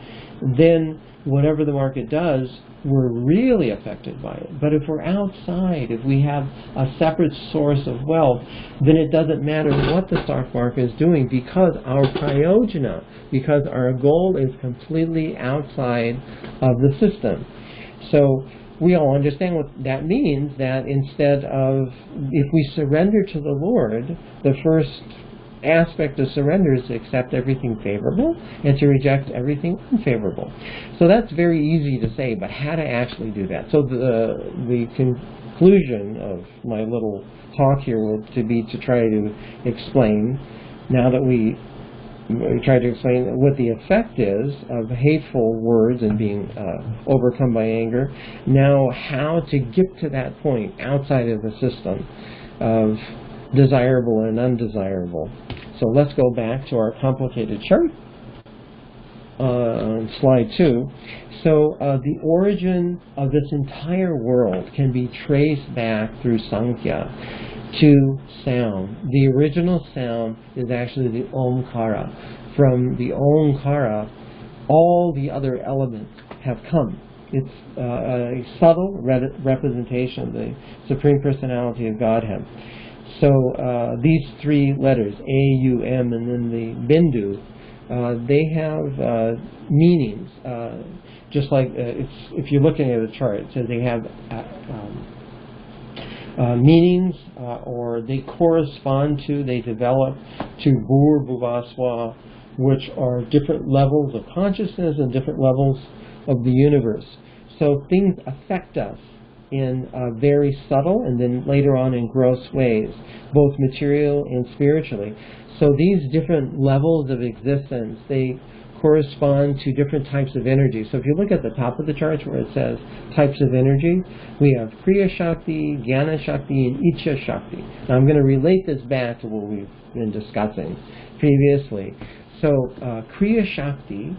then whatever the market does, we're really affected by it. But if we're outside, if we have a separate source of wealth, then it doesn't matter what the stock market is doing, because our prayojana, because our goal is completely outside of the system. So we all understand what that means, that instead of, if we surrender to the Lord, the first aspect of surrender is to accept everything favorable and to reject everything unfavorable. So that's very easy to say, but how to actually do that? So the conclusion of my little talk here would be to try to explain, now that we try to explain what the effect is of hateful words and being overcome by anger, now how to get to that point outside of the system of desirable and undesirable. So let's go back to our complicated chart on slide 2. So the origin of this entire world can be traced back through Sankhya to sound. The original sound is actually the Omkara. From the Omkara, all the other elements have come. It's a subtle representation of the Supreme Personality of Godhead. So these 3 letters, A, U, M, and then the Bindu, they have meanings. Just like if you're looking at a chart, it says they have meanings, or they correspond to, they develop to Bhṛgu, which are different levels of consciousness and different levels of the universe. So things affect us in very subtle and then later on in gross ways, both material and spiritually. So these different levels of existence, they correspond to different types of energy. So if you look at the top of the charts where it says types of energy, we have Kriya Shakti, Jnana Shakti, and Icha Shakti. Now I'm going to relate this back to what we've been discussing previously. So Kriya Shakti,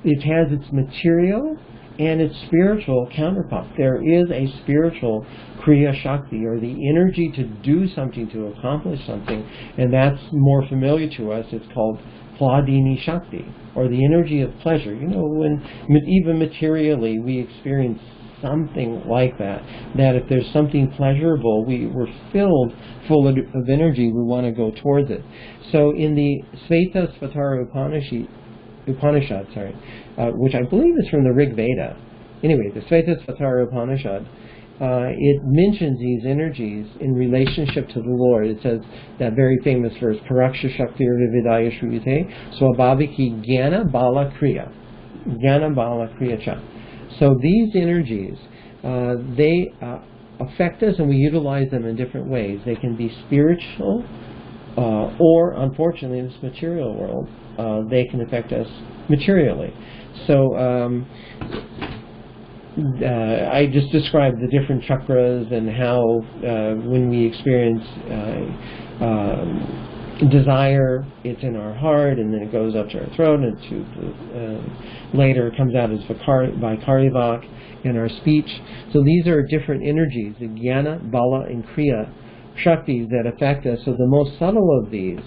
it has its material and its spiritual counterpart. There is a spiritual Kriya Shakti, or the energy to do something, to accomplish something, and that's more familiar to us. It's called Pladini Shakti, or the energy of pleasure. You know, when even materially we experience something like that, that if there's something pleasurable, we're full of energy, we want to go towards it. So in the Svetasvatara Upanishad, which I believe is from the Rig Veda. Anyway, the Svetasvatara Upanishad, it mentions these energies in relationship to the Lord. It says that very famous verse, Paraksha Shakti Vividaya Shruyate, Swabhaviki Jnana Bala Kriya. Jnana Bala Kriya Cha. So these energies, they affect us, and we utilize them in different ways. They can be spiritual, or unfortunately in this material world, they can affect us materially. So I just described the different chakras and how when we experience desire, it's in our heart, and then it goes up to our throat, and later it comes out as Vikarivak in our speech. So these are different energies, the Jnana, Bala, and Kriya Shaktis that affect us. So the most subtle of these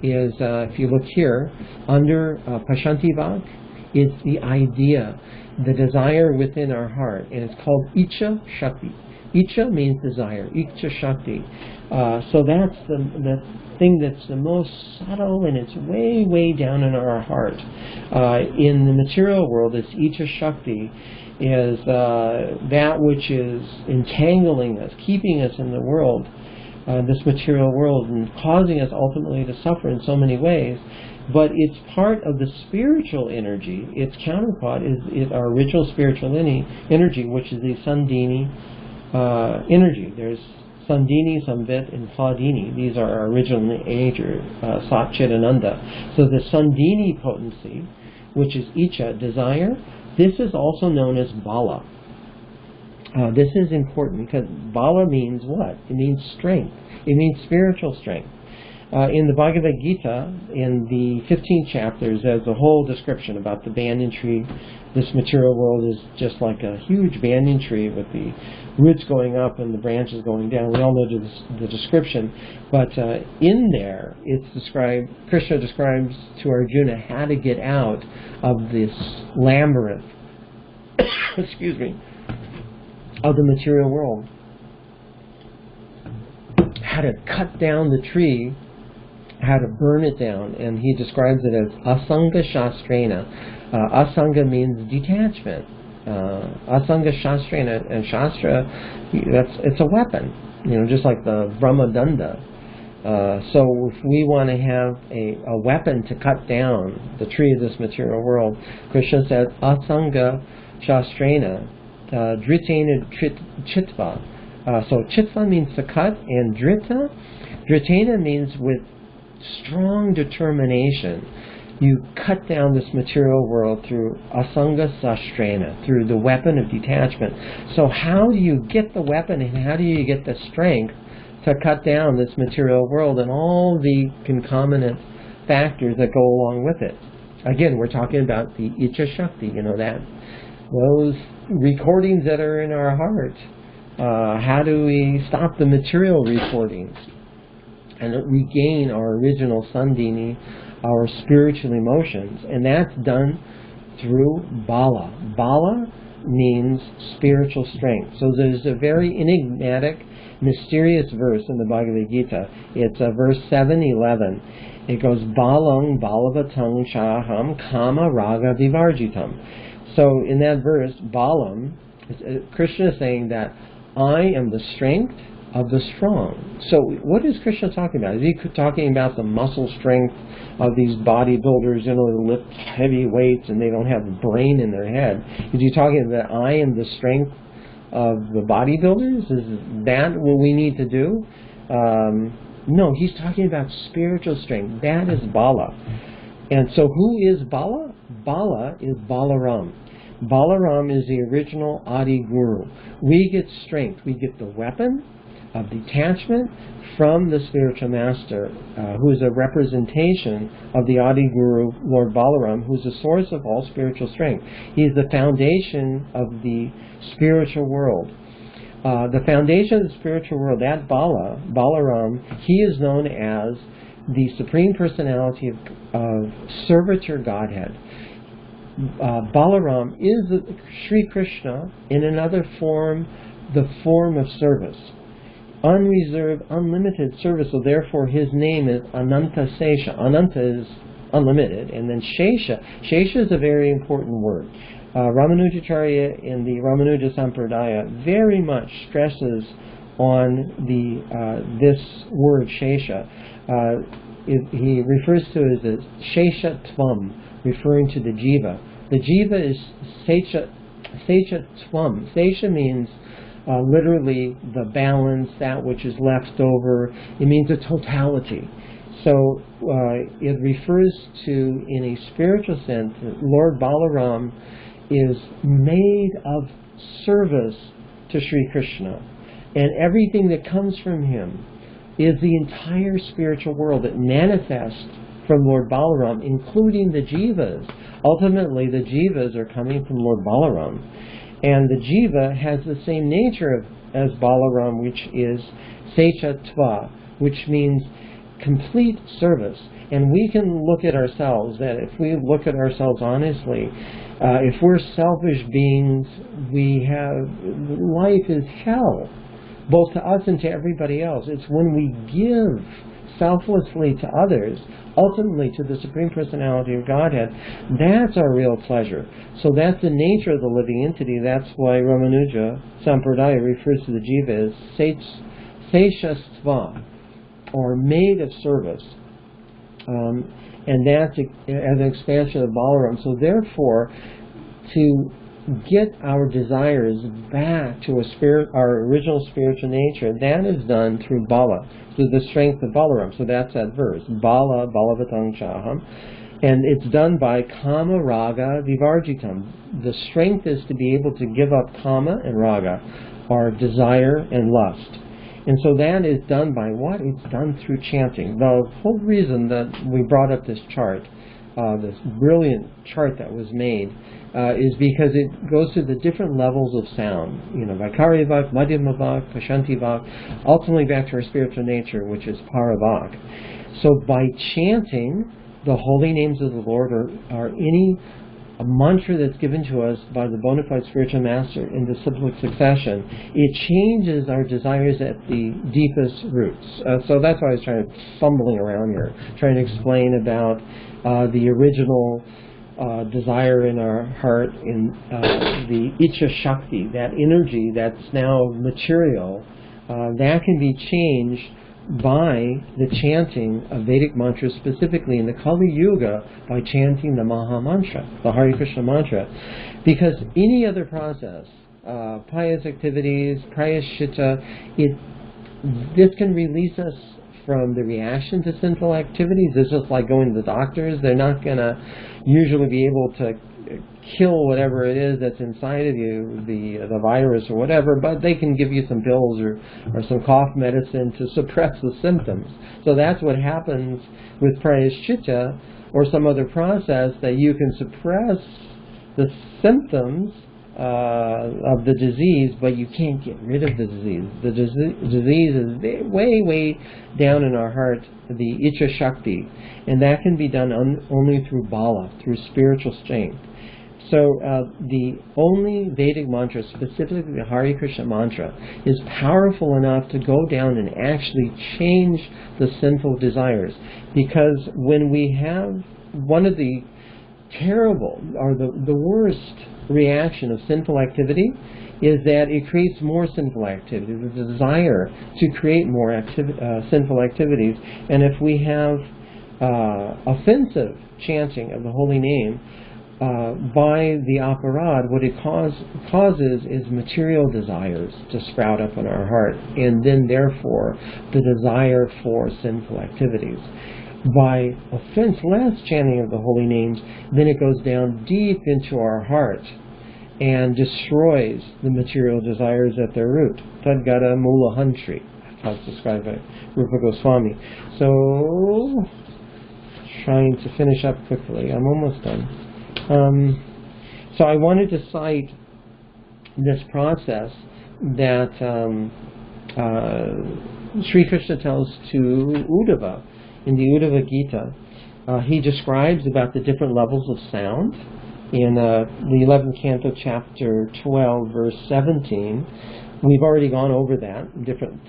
is, if you look here, under Pashantivak, it's the idea, the desire within our heart, and it's called Icha Shakti. Icha means desire, Icha Shakti. So that's the thing that's the most subtle, and it's way, way down in our heart. In the material world, this Icha Shakti is that which is entangling us, keeping us in the world, this material world, and causing us ultimately to suffer in so many ways. But it's part of the spiritual energy. Its counterpart is our original spiritual energy, which is the Sandini energy. There's Sandini, Samvit, and Pladini. These are our original nature, Sat, Chit, and Ananda. So the Sandini potency, which is Icha, desire, this is also known as Bala. This is important because Bala means what? It means strength. It means spiritual strength. In the Bhagavad Gita, in the 15th chapters, there's a whole description about the banyan tree. This material world is just like a huge banyan tree with the roots going up and the branches going down. We all know the description. But in there, it's described, Krishna describes to Arjuna how to get out of this labyrinth, excuse me, of the material world. How to cut down the tree, how to burn it down, and he describes it as e-sanga shastrena. Asanga means detachment. E-sanga shastrena, and shastra, it's a weapon, just like the Brahmadanda. So if we want to have a weapon to cut down the tree of this material world, Krishna says e-sanga shastrena, dritena chitva. So chitva means to cut, and dritena means with strong determination. You cut down this material world through e-sanga shastrena, through the weapon of detachment. So how do you get the weapon, and how do you get the strength to cut down this material world and all the concomitant factors that go along with it? Again, we're talking about the Icha Shakti, those recordings that are in our heart. How do we stop the material recordings and regain our original Sandini, our spiritual emotions? And that's done through Bala. Bala means spiritual strength. So there's a very enigmatic, mysterious verse in the Bhagavad Gita. It's verse 7:11. It goes, Balang balavatang shaham kama raga vivarjitam. So in that verse, Balam, Krishna is saying that I am the strength of the strong. So what is Krishna talking about? Is he talking about the muscle strength of these bodybuilders, they lift heavy weights and they don't have a brain in their head? Is he talking about I am the strength of the bodybuilders? Is that what we need to do? No, he's talking about spiritual strength. That is Bala. And so who is Bala? Bala is Balaram. Balaram is the original Adi Guru. We get strength. We get the weapon of detachment from the spiritual master, who is a representation of the Adi Guru, Lord Balaram, who is the source of all spiritual strength. He is the foundation of the spiritual world. The foundation of the spiritual world, that Balaram, he is known as the Supreme Personality of Servitor Godhead. Balaram is Sri Krishna in another form, the form of service. Unreserved, unlimited service, so therefore his name is Ananta Sesha. Ananta is unlimited, and then Shesha. Shesha is a very important word. Ramanujacharya in the Ramanuja Sampradaya very much stresses on this word Shesha. He refers to it as Shesha Tvam, referring to the Jiva. The Jiva is Sesha Tvam. Sesha means literally the balance, that which is left over. It means a totality. So it refers to, in a spiritual sense, Lord Balaram is made of service to Sri Krishna. And everything that comes from him is the entire spiritual world that manifests from Lord Balaram, including the Jivas. Ultimately, the Jivas are coming from Lord Balaram. And the Jiva has the same nature as Balaram, which is Secha Tva, which means complete service. And we can look at ourselves, that if we look at ourselves honestly, if we're selfish beings, life is hell, both to us and to everybody else. It's when we give selflessly to others, ultimately to the Supreme Personality of Godhead, that's our real pleasure. So that's the nature of the living entity. That's why Ramanuja Sampradaya refers to the Jiva as Seshastva, or made of service. And that's as an expansion of Balaram. So therefore, to get our desires back to our original spiritual nature, that is done through Bala, through the strength of Balaram. So that's that verse, Bala Balavatang Chaham. And it's done by Kama Raga Vivarjitam. The strength is to be able to give up Kama and Raga, our desire and lust. And so that is done by what? It's done through chanting. The whole reason that we brought up this chart, this brilliant chart that was made, is because it goes through the different levels of sound. Vaikari Vak, Madhyama Vak, Pashanti Vak, ultimately back to our spiritual nature, which is Paravak. So by chanting the holy names of the Lord, or any a mantra that's given to us by the bona fide spiritual master in disciplic succession, it changes our desires at the deepest roots. So that's why I was fumbling around here, trying to explain about the original desire in our heart, in the Icha Shakti, that energy that's now material, that can be changed by the chanting of Vedic mantras, specifically in the Kali Yuga, by chanting the Maha Mantra, the Hare Krishna mantra. Because any other process, pious activities, prayaschitta, this can release us from the reaction to sinful activities. It's just like going to the doctors. They're not going to usually be able to kill whatever it is that's inside of you, the virus or whatever, but they can give you some pills or some cough medicine to suppress the symptoms. So that's what happens with prayaschitta or some other process, that you can suppress the symptoms of the disease, but you can't get rid of the disease. The disease is way, way down in our heart, the Icha Shakti, and that can be done only through Bala, through spiritual strength. So the only Vedic mantra, specifically the Hare Krishna mantra, is powerful enough to go down and actually change the sinful desires. Because when we have one of the terrible, or the worst reaction of sinful activity, is that it creates more sinful activity, the desire to create more sinful activities. And if we have offensive chanting of the holy name, by the aparad, what it causes is material desires to sprout up in our heart, and then therefore the desire for sinful activities. by offenseless chanting of the holy names, then it goes down deep into our heart and destroys the material desires at their root. Tadgata mula hantri. That's how it's described by Rupa Goswami. So, trying to finish up quickly. I'm almost done. So I wanted to cite this process that Sri Krishna tells to Uddhava in the Uddhava Gita. He describes about the different levels of sound in the 11th canto, chapter 12, verse 17. We've already gone over that in different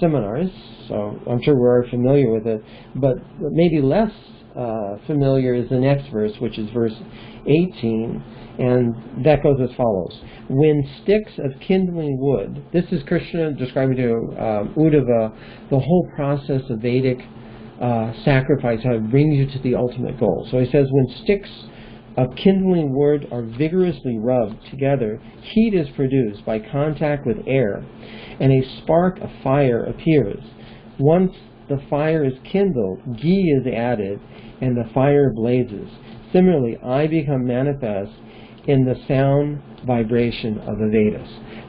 seminars, so I'm sure we're familiar with it. But maybe less familiar is the next verse, which is verse 18, and that goes as follows. When sticks of kindling wood, this is Krishna describing to Uddhava the whole process of Vedic sacrifice, how it brings you to the ultimate goal. So he says, when sticks of kindling wood are vigorously rubbed together, heat is produced by contact with air, and a spark of fire appears. Once the fire is kindled, ghee is added, and the fire blazes. Similarly, I become manifest in the sound vibration of the Vedas.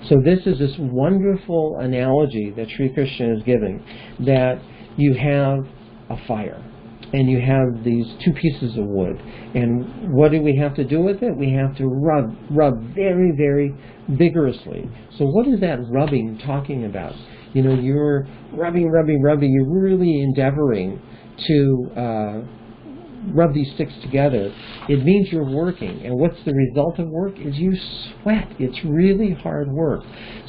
So this is this wonderful analogy that Sri Krishna is giving, that you have a fire, and you have these two pieces of wood, and what do we have to do with it? We have to rub very, very vigorously. So what is that rubbing talking about? You know, you're rubbing, you're really endeavoring to rub these sticks together. It means you're working, and what's the result of work is you sweat. It's really hard work.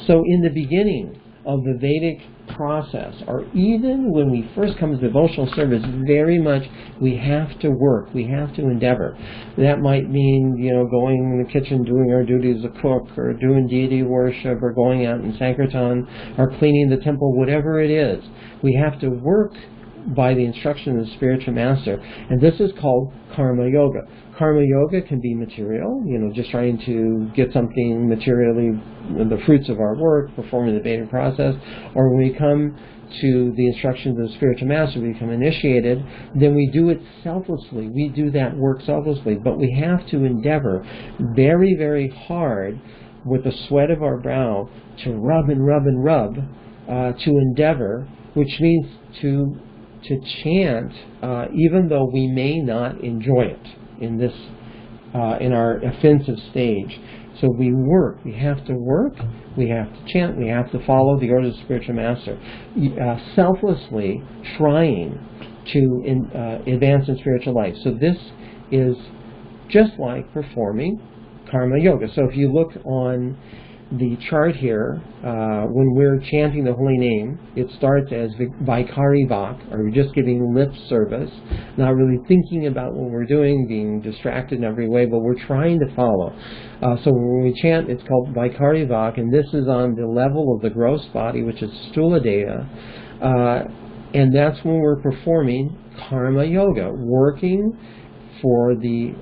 So in the beginning of the Vedic process, or even when we first come to devotional service, very much we have to work, we have to endeavor. That might mean, you know, going in the kitchen, doing our duty as a cook, or doing deity worship, or going out in Sankirtan, or cleaning the temple, whatever it is. We have to work by the instruction of the spiritual master, and this is called karma yoga. Karma yoga can be material, you know, just trying to get something materially, the fruits of our work, performing the Vedic process, or when we come to the instructions of the spiritual master, we become initiated, then we do it selflessly. We do that work selflessly, but we have to endeavor very, very hard with the sweat of our brow to rub and rub and rub, to endeavor, which means to chant, even though we may not enjoy it in this, in our offensive stage. So we work. We have to work. We have to chant. We have to follow the order of the spiritual master, selflessly trying to advance in spiritual life. So this is just like performing karma yoga. So if you look on the chart here, when we're chanting the holy name, it starts as Vaikari Vak, or we're just giving lip service, not really thinking about what we're doing, being distracted in every way, but we're trying to follow. So when we chant, it's called Vaikari Vak, and this is on the level of the gross body, which is Stula Deha, and that's when we're performing karma yoga, working for the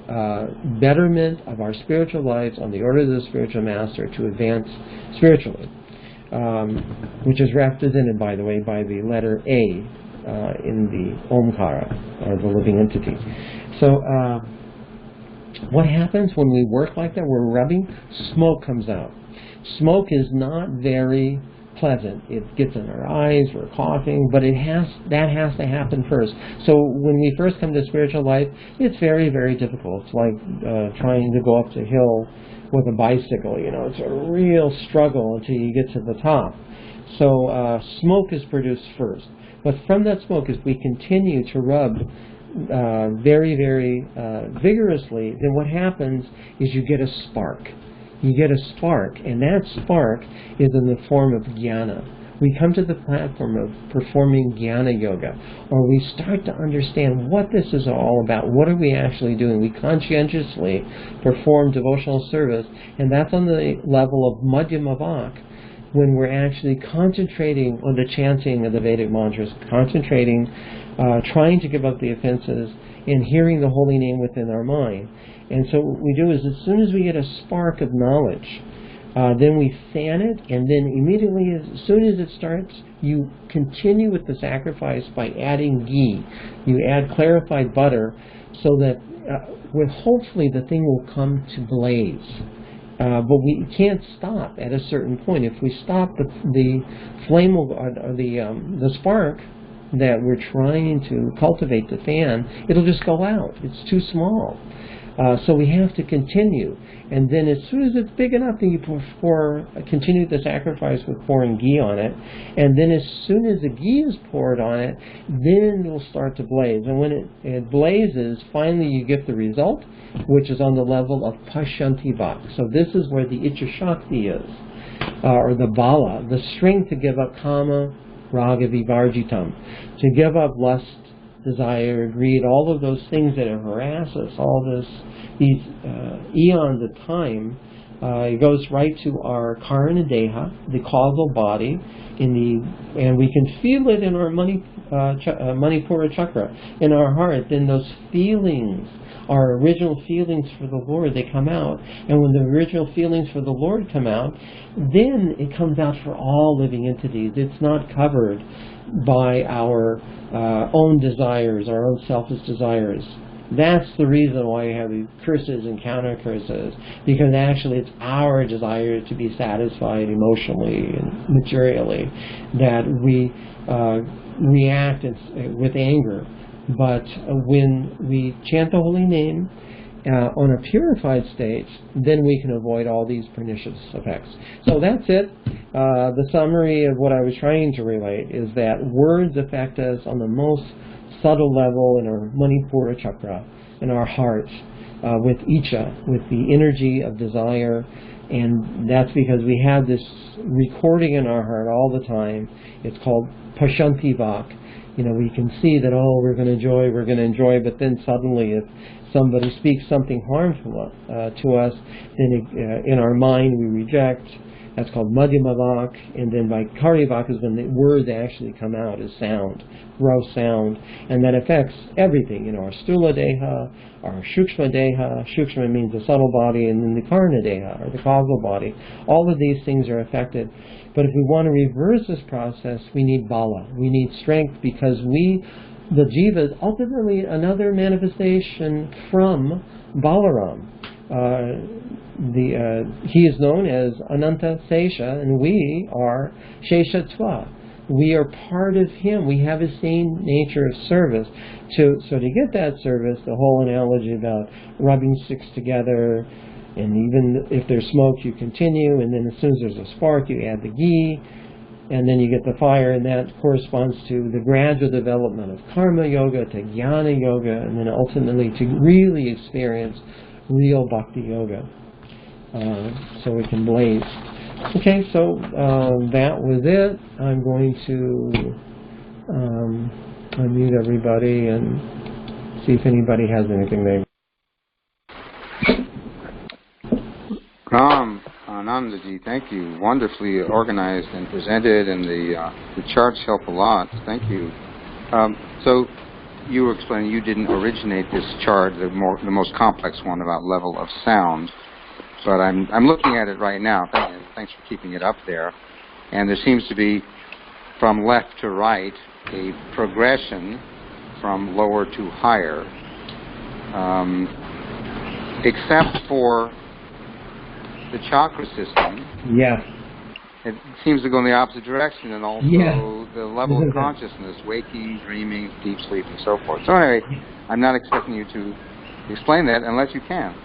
betterment of our spiritual lives on the order of the spiritual master to advance spiritually, which is represented, by the way, by the letter A in the Omkara, or the living entity. So what happens when we work like that? We're rubbing, smoke comes out. Smoke is not very pleasant. It gets in our eyes, we're coughing, but that has to happen first. So when we first come to spiritual life, it's very, very difficult. It's like trying to go up the hill with a bicycle, you know. It's a real struggle until you get to the top. So smoke is produced first. But from that smoke, as we continue to rub very, very vigorously, then what happens is you get a spark. You get a spark, and that spark is in the form of jnana. We come to the platform of performing jnana yoga, or we start to understand what this is all about. What are we actually doing? We conscientiously perform devotional service, and that's on the level of madhyama vak, when we're actually concentrating on the chanting of the Vedic mantras, concentrating, trying to give up the offenses, and hearing the holy name within our mind. And so what we do is, as soon as we get a spark of knowledge, Then we fan it, and then immediately, as soon as it starts, you continue with the sacrifice by adding ghee. You add clarified butter, so that hopefully the thing will come to blaze. But we can't stop at a certain point. If we stop, the flame will, or the spark that we're trying to cultivate to fan, it'll just go out. It's too small. So we have to continue. And then as soon as it's big enough, then you continue the sacrifice with pouring ghee on it. And then as soon as the ghee is poured on it, then it will start to blaze. And when it blazes, finally you get the result, which is on the level of Pashanti Vak. So this is where the Icha Shakti is, or the Bala, the strength to give up Kama, Raga, Vivarjitam, to give up lust, desire, greed, all of those things that harass us, these eons of time. It goes right to our Karana Deha, the causal body, and we can feel it in our Manipura chakra, in our heart. Then those feelings, our original feelings for the Lord, they come out. And when the original feelings for the Lord come out, then it comes out for all living entities. It's not covered by our own desires, our own selfish desires. That's the reason why you have these curses and counter curses, because actually it's our desire to be satisfied emotionally and materially that we react with anger. But when we chant the holy name on a purified state, then we can avoid all these pernicious effects. So that's it. The summary of what I was trying to relate is that words affect us on the most subtle level in our Manipura chakra, in our hearts, with Icha, with the energy of desire. And that's because we have this recording in our heart all the time. It's called Pashanti Vak. We can see that, we're going to enjoy, but then suddenly if somebody speaks something harmful to us, then in our mind we reject. That's called Madhyama Vak. And then by Karya Vak is when the words actually come out as sound, gross sound, and that affects everything, our Stula Deha, our Shukshma Deha. Shukshma means the subtle body, and then the Karna Deha, or the causal body. All of these things are affected. But if we want to reverse this process, we need Bala. We need strength, because the Jiva, is ultimately another manifestation from Balaram. He is known as Ananta Sesha, and we are Sheshatva. We are part of him. We have the same nature of service. So to get that service, the whole analogy about rubbing sticks together, and even if there's smoke, you continue, and then as soon as there's a spark, you add the ghee, and then you get the fire, and that corresponds to the gradual development of karma yoga to jnana yoga, and then ultimately to really experience real bhakti yoga. So we can blaze. Okay, so that was it. I'm going to unmute everybody and see if anybody has anything they... Ram, Anandaji, thank you. Wonderfully organized and presented, and the charts help a lot. Thank you. So you were explaining you didn't originate this chart, the most complex one about level of sound, but I'm looking at it right now. Thanks for keeping it up there. And there seems to be, from left to right, a progression from lower to higher, except for the chakra system. Yeah. It seems to go in the opposite direction, and also the level of consciousness, waking, dreaming, deep sleep, and so forth. So anyway, I'm not expecting you to explain that unless you can.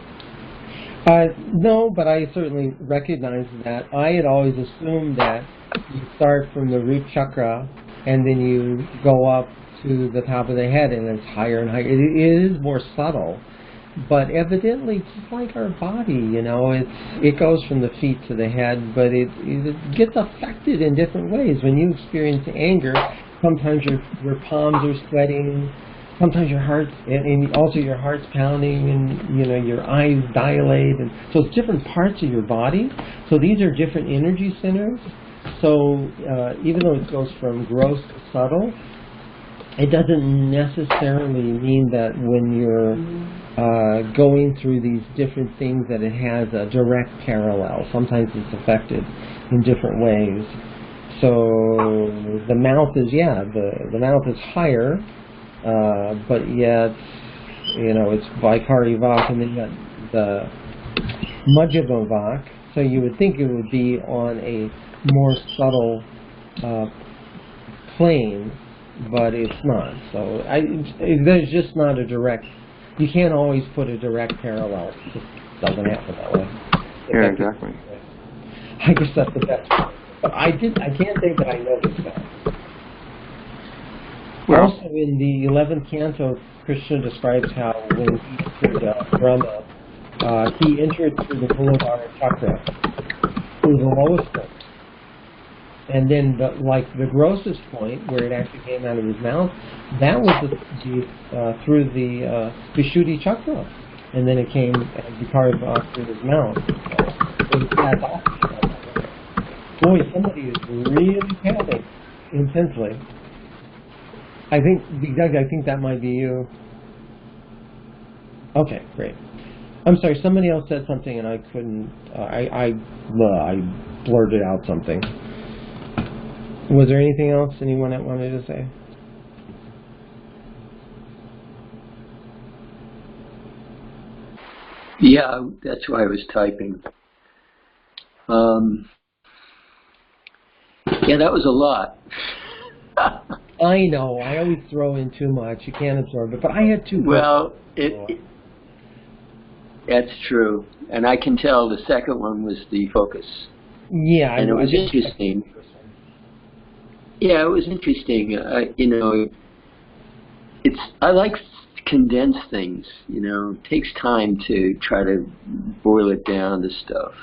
No, but I certainly recognize that. I had always assumed that you start from the root chakra and then you go up to the top of the head, and it's higher and higher. It is more subtle. But evidently, just like our body, it goes from the feet to the head, but it gets affected in different ways. When you experience anger, sometimes your palms are sweating, sometimes your heart, and also your heart's pounding, and your eyes dilate, and so it's different parts of your body. So these are different energy centers. So even though it goes from gross to subtle, it doesn't necessarily mean that when you're going through these different things that it has a direct parallel. Sometimes it's affected in different ways. So the mouth is, the mouth is higher, but yet, it's Vaikari Vak, and then you got the Majjhima Vak. So you would think it would be on a more subtle plane, but it's not. So there's just not a direct. You can't always put a direct parallel. It just doesn't happen that way. Yeah, exactly. I guess that's the best. But I can't think that I noticed that. Well, also, in the 11th canto, Krishna describes how when he entered Brahma, he entered through the Muladhara chakra, through the lowest point. And then, the grossest point, where it actually came out of his mouth, that was through the Vishuddhi chakra. And then it came Vikari through his mouth. That's awesome. Boy, somebody is really panting intensely. I think that might be you. Okay, great. I'm sorry, somebody else said something and I couldn't, I blurted out something. Was there anything else anyone that wanted to say? Yeah, that's why I was typing. Yeah, that was a lot. I know. I always throw in too much. You can't absorb it. But I had two. Well, that's true. And I can tell the second one was the focus. Yeah. And it was interesting. Yeah, it was interesting. I like condensed things. It takes time to try to boil it down to stuff.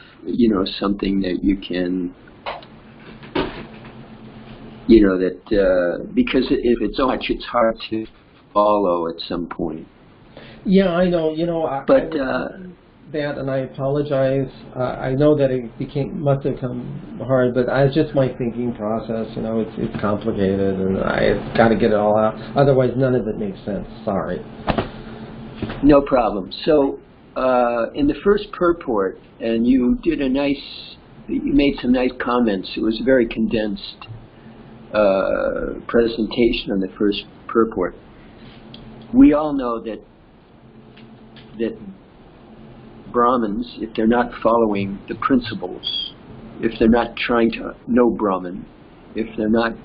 Something that you can, because if it's so much, it's hard to follow at some point. Yeah, I know. But that, and I apologize. I know that it must have come hard, but it's just my thinking process. It's complicated, and I've got to get it all out. Otherwise, none of it makes sense. Sorry. No problem. So, in the first purport, and you made some nice comments. It was a very condensed presentation on the first purport. We all know that Brahmins, if they're not following the principles, if they're not trying to know Brahman, if they're not,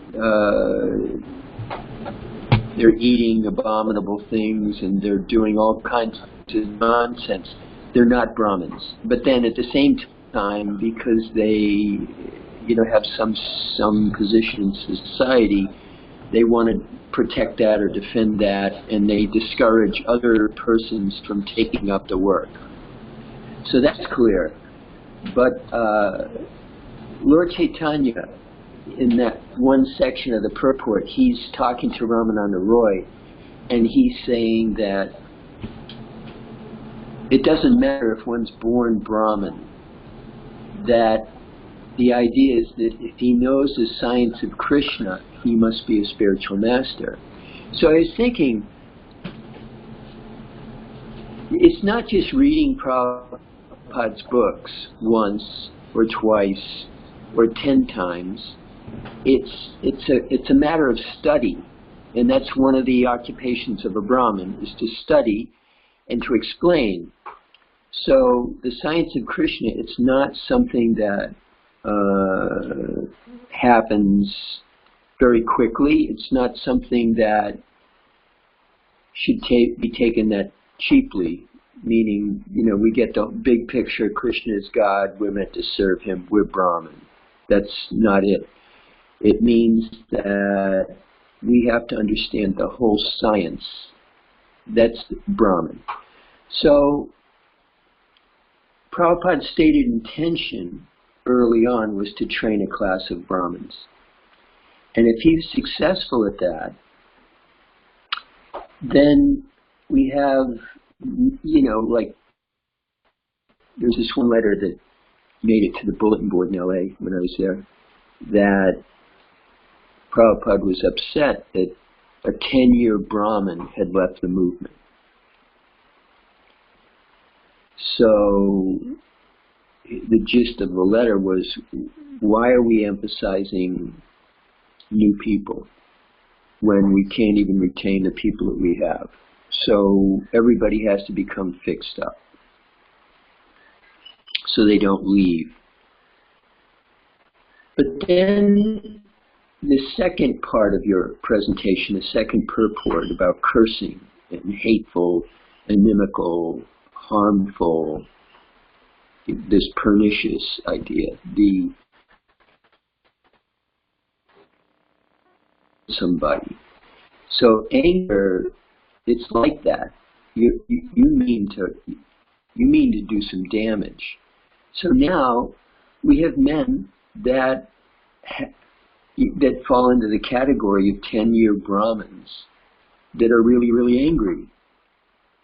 they're eating abominable things and they're doing all kinds of nonsense, they're not Brahmins. But then at the same time, because they, have some position in society, they want to protect that or defend that, and they discourage other persons from taking up the work. So that's clear. But Lord Chaitanya, in that one section of the purport, he's talking to Ramananda Roy, and he's saying that it doesn't matter if one's born Brahmin, that the idea is that if he knows the science of Krishna, he must be a spiritual master. So I was thinking, it's not just reading Prabhupada's books once or twice or 10 times. It's a matter of study, and that's one of the occupations of a Brahmin, is to study and to explain. So the science of Krishna, it's not something that happens very quickly. It's not something that should be taken that cheaply, meaning, we get the big picture, Krishna is God, we're meant to serve him, we're Brahmin. That's not it. It means that we have to understand the whole science. That's Brahmin. So Prabhupada's stated intention early on was to train a class of Brahmins. And if he's successful at that, then we have, there's this one letter that made it to the bulletin board in LA when I was there, that Prabhupada was upset that a 10-year Brahmin had left the movement. So the gist of the letter was, why are we emphasizing new people when we can't even retain the people that we have? So everybody has to become fixed up so they don't leave. But then the second part of your presentation, the second purport about cursing and hateful, inimical, harmful, this pernicious idea, the somebody. So anger, it's like that. You mean to do some damage. So now we have men that fall into the category of 10-year Brahmins that are really, really angry,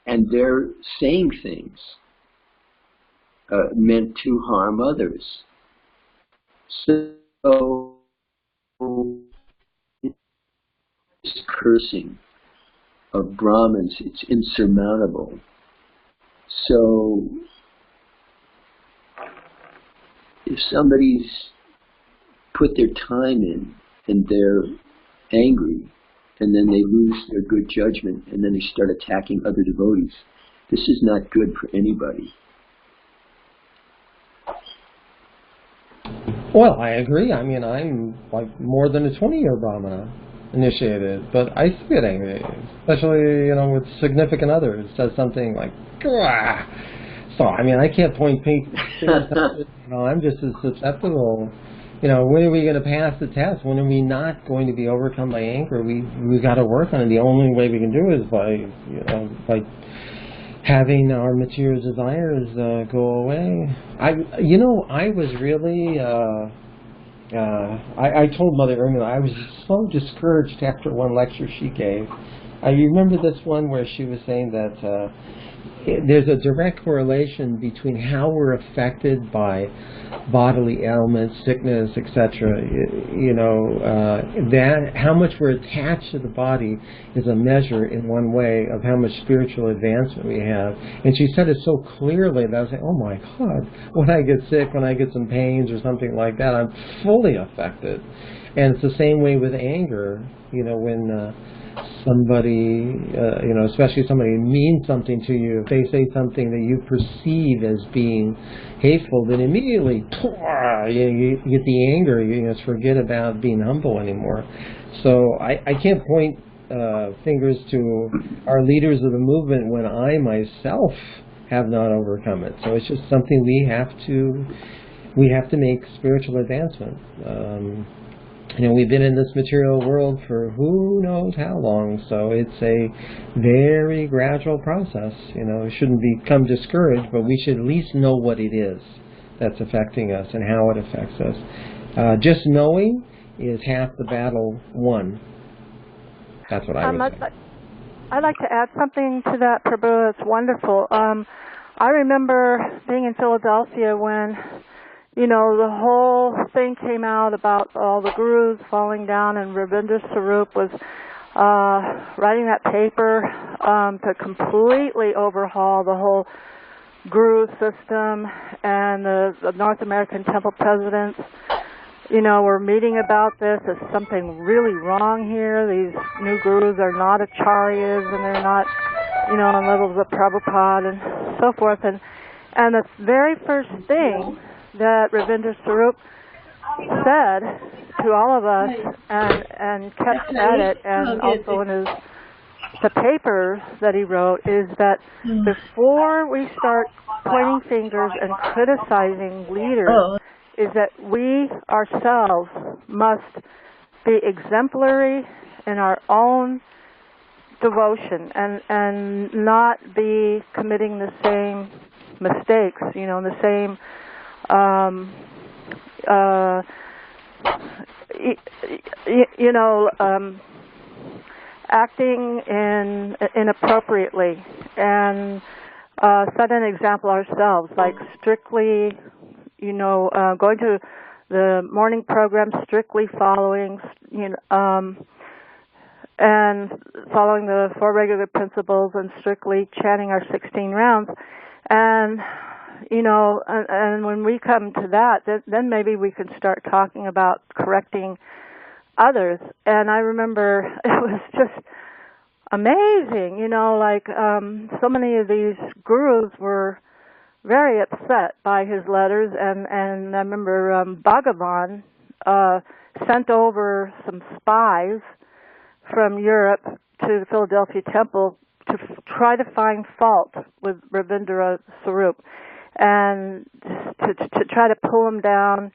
and they're saying things meant to harm others. So this cursing of Brahmins, it's insurmountable. So if somebody's put their time in and they're angry, and then they lose their good judgment, and then they start attacking other devotees, this is not good for anybody. Well, I agree. I mean, I'm like more than a 20-year Brahmana initiated, but I still get angry, especially, with significant others. Does something like, "Gah!" So, I mean, I can't point fingers. I'm just as susceptible. When are we going to pass the test? When are we not going to be overcome by anger? We've got to work on it. The only way we can do it is by having our material desires go away. I was really. I told Mother Irma I was so discouraged after one lecture she gave. You remember this one where she was saying that there's a direct correlation between how we're affected by bodily ailments, sickness, etc. That how much we're attached to the body is a measure in one way of how much spiritual advancement we have. And she said it so clearly that I was like, oh my God, when I get sick, when I get some pains or something like that, I'm fully affected. And it's the same way with anger. When somebody, especially somebody means something to you, if they say something that you perceive as being hateful, then immediately you get the anger. You just forget about being humble anymore. So I can't point fingers to our leaders of the movement when I myself have not overcome it. So it's just something we have to make spiritual advancement. We've been in this material world for who knows how long, so it's a very gradual process. We shouldn't become discouraged, but we should at least know what it is that's affecting us and how it affects us. Just knowing is half the battle won. That's what I would say. I'd like to add something to that, Prabhu. It's wonderful. I remember being in Philadelphia when the whole thing came out about all the gurus falling down, and Ravindra Swarup was writing that paper to completely overhaul the whole guru system, and the North American temple presidents, were meeting about this. There's something really wrong here. These new gurus are not acharyas, and they're not, on levels of Prabhupada and so forth. And the very first thing that Ravindra Swarup said to all of us and kept at it, and also in the paper that he wrote, is that before we start pointing fingers and criticizing leaders, is that we ourselves must be exemplary in our own devotion and not be committing the same mistakes, the same acting inappropriately, and set an example ourselves, like strictly, going to the morning program, strictly following, and following the 4 regular principles and strictly chanting our 16 rounds. And, and when we come to that, then maybe we can start talking about correcting others. And I remember it was just amazing, so many of these gurus were very upset by his letters, and I remember Bhagavan sent over some spies from Europe to the Philadelphia temple to try to find fault with Ravindra Swarup and to try to pull him down.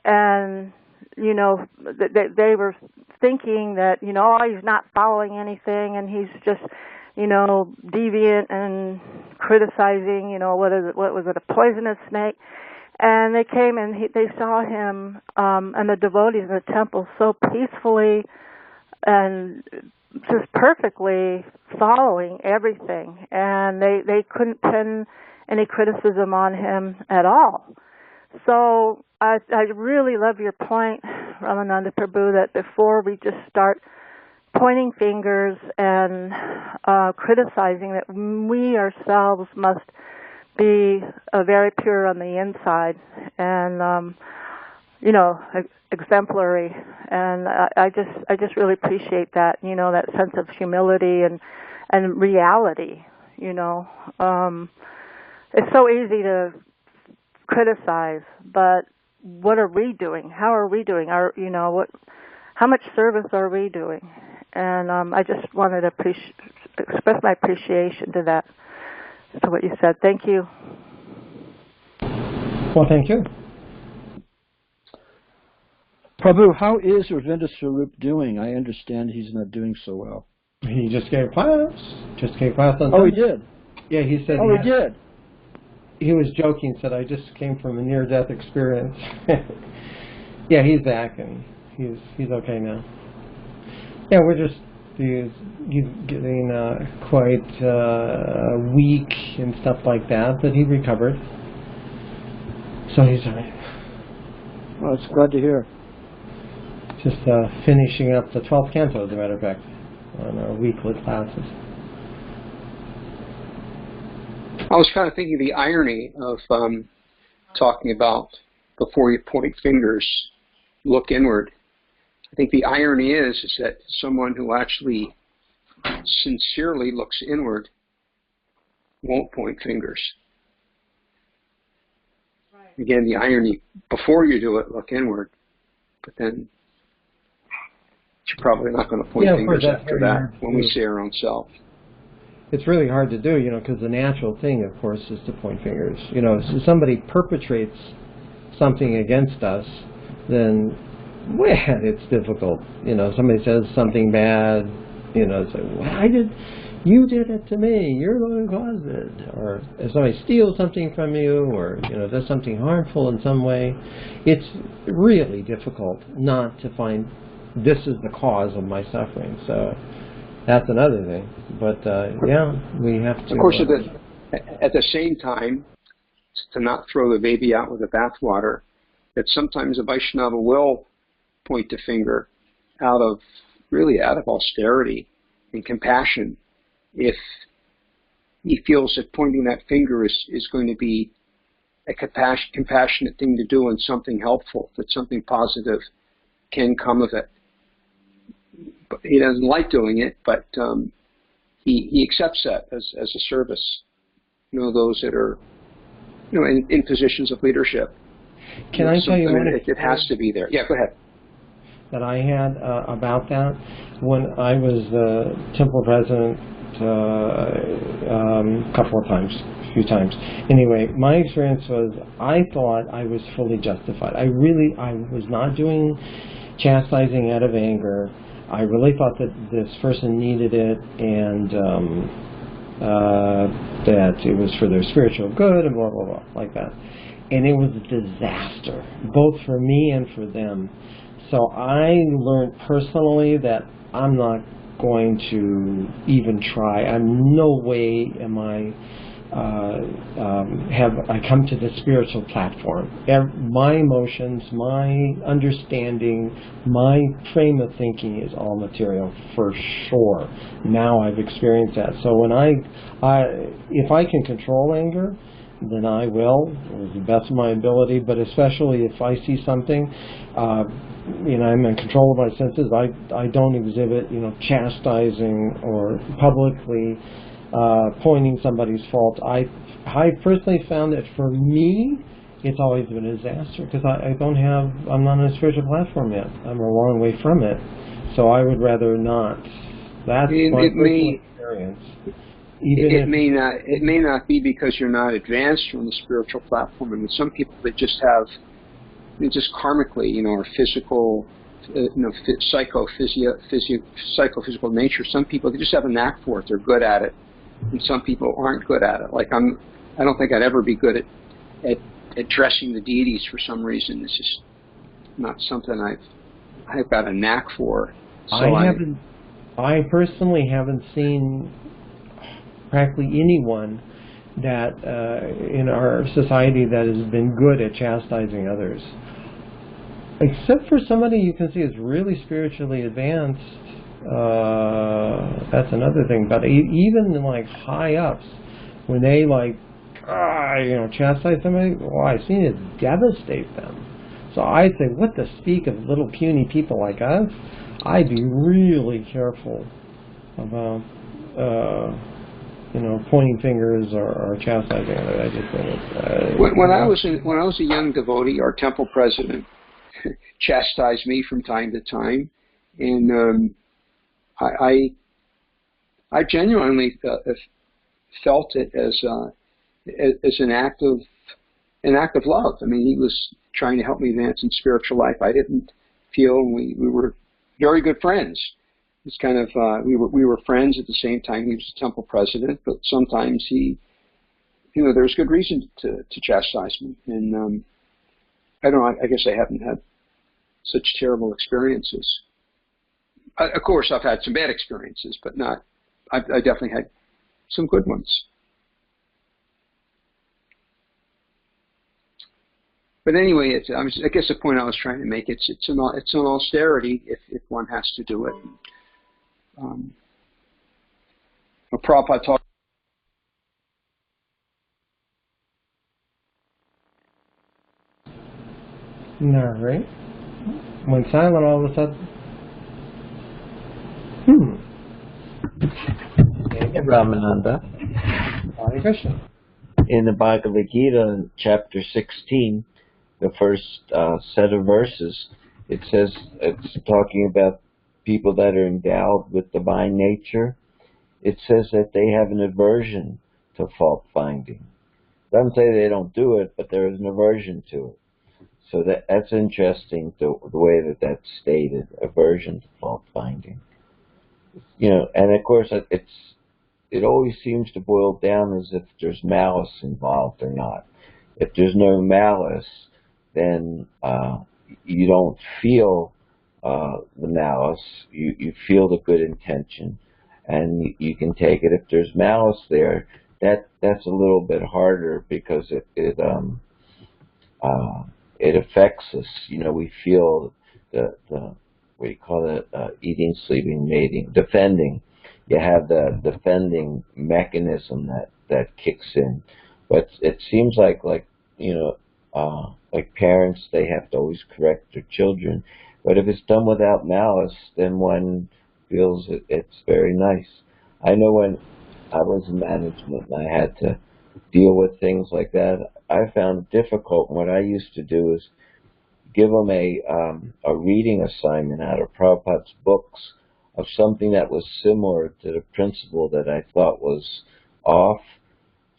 And they were thinking that he's not following anything, and he's just deviant and criticizing what was it, a poisonous snake. And they came and they saw him and the devotees in the temple so peacefully and just perfectly following everything, and they couldn't pin any criticism on him at all. So I really love your point, Ramananda Prabhu, that before we just start pointing fingers and criticizing, that we ourselves must be very pure on the inside and exemplary. And I just really appreciate that, that sense of humility and reality. It's so easy to criticize, but what are we doing? How are we doing? How much service are we doing? And I just wanted to express my appreciation to that, to what you said. Thank you. Well, thank you. Prabhu, how is Ravindra Swarup doing? I understand he's not doing so well. He just gave class. On Oh, Sunday. he did? Yeah, he said. Oh, he did? He was joking, said, I just came from a near-death experience. Yeah, he's back, and he's okay now. Yeah, we're just getting quite weak and stuff like that, but he recovered. So he's all right. Well, it's glad to hear. Just finishing up the 12th canto, as a matter of fact, on our weekly classes. I was kind of thinking the irony of talking about before you point fingers, look inward. I think the irony is that someone who actually sincerely looks inward won't point fingers. Right. Again, the irony, before you do it, look inward, but then you're probably not going to point fingers after that when we see our own self. It's really hard to do, because the natural thing, of course, is to point fingers. If somebody perpetrates something against us, then, it's difficult. Somebody says something bad, it's like, you did it to me, you're the one who caused it. Or if somebody steals something from you, or, does something harmful in some way, it's really difficult not to find this is the cause of my suffering. So that's another thing. But, we have to... Of course, at the same time, to not throw the baby out with the bathwater, that sometimes a Vaishnava will point the finger out of austerity and compassion if he feels that pointing that finger is going to be a compassionate thing to do and something helpful, that something positive can come of it. But he doesn't like doing it, but he accepts that as a service. Those that are in positions of leadership. Can I tell you one? It has to be there. Yeah, go ahead. That I had about that when I was the temple president a few times. Anyway, my experience was I thought I was fully justified. I was not doing chastising out of anger. I really thought that this person needed it, and that it was for their spiritual good, and blah, blah, blah, like that. And it was a disaster, both for me and for them. So I learned personally that I'm not going to even try. No way am I I come to the spiritual platform. My emotions, my understanding, my frame of thinking is all material for sure. Now I've experienced that. So when if I can control anger, then I will, to the best of my ability. But especially if I see something, I'm in control of my senses. I don't exhibit, chastising or publicly pointing somebody's fault. I personally found that for me, it's always been a disaster because I'm not on a spiritual platform yet. I'm a long way from it. So I would rather not. That's my personal experience. It may not be because you're not advanced on the spiritual platform. I mean, some people that just have, just karmically, or physical, psychophysical nature. Some people, they just have a knack for it. They're good at it. And some people aren't good at it. Like I don't think I'd ever be good at addressing the deities for some reason. It's just not something I've got a knack for. So I personally haven't seen practically anyone that in our society that has been good at chastising others, except for somebody you can see is really spiritually advanced. That's another thing. But even like high ups, when they chastise somebody, I've seen it devastate them. So I say, what to speak of little puny people like us? I'd be really careful about pointing fingers or chastising others. I just think when I was a young devotee, our temple president chastised me from time to time, and I genuinely felt it as an act of love. I mean, he was trying to help me advance in spiritual life. I didn't feel, and we were very good friends. It's kind of we were friends at the same time. He was the temple president, but sometimes he, there was good reason to chastise me, and I don't know. I guess I haven't had such terrible experiences. Of course, I've had some bad experiences, but not. I definitely had some good ones. But anyway, I guess the point I was trying to make, it's an austerity if one has to do it. Prabhupada talked. All right. Went silent all of a sudden. Ramananda. Hare Krishna. In the Bhagavad Gita, chapter 16, the first set of verses, it says, it's talking about people that are endowed with divine nature. It says that they have an aversion to fault finding. It doesn't say they don't do it, but there is an aversion to it. So that's interesting, the way that's stated, aversion to fault finding. And of course it always seems to boil down as if there's malice involved or not. If there's no malice, then you don't feel the malice. You feel the good intention, and you can take it. If there's malice there, that's a little bit harder because it affects us. We feel the what do you call it? Eating, sleeping, mating, defending. You have the defending mechanism that kicks in, but it seems like parents, they have to always correct their children. But if it's done without malice, then one feels it's very nice. I know when I was in management and I had to deal with things like that, I found it difficult. What I used to do is give them a reading assignment out of Prabhupada's books of something that was similar to the principle that I thought was off,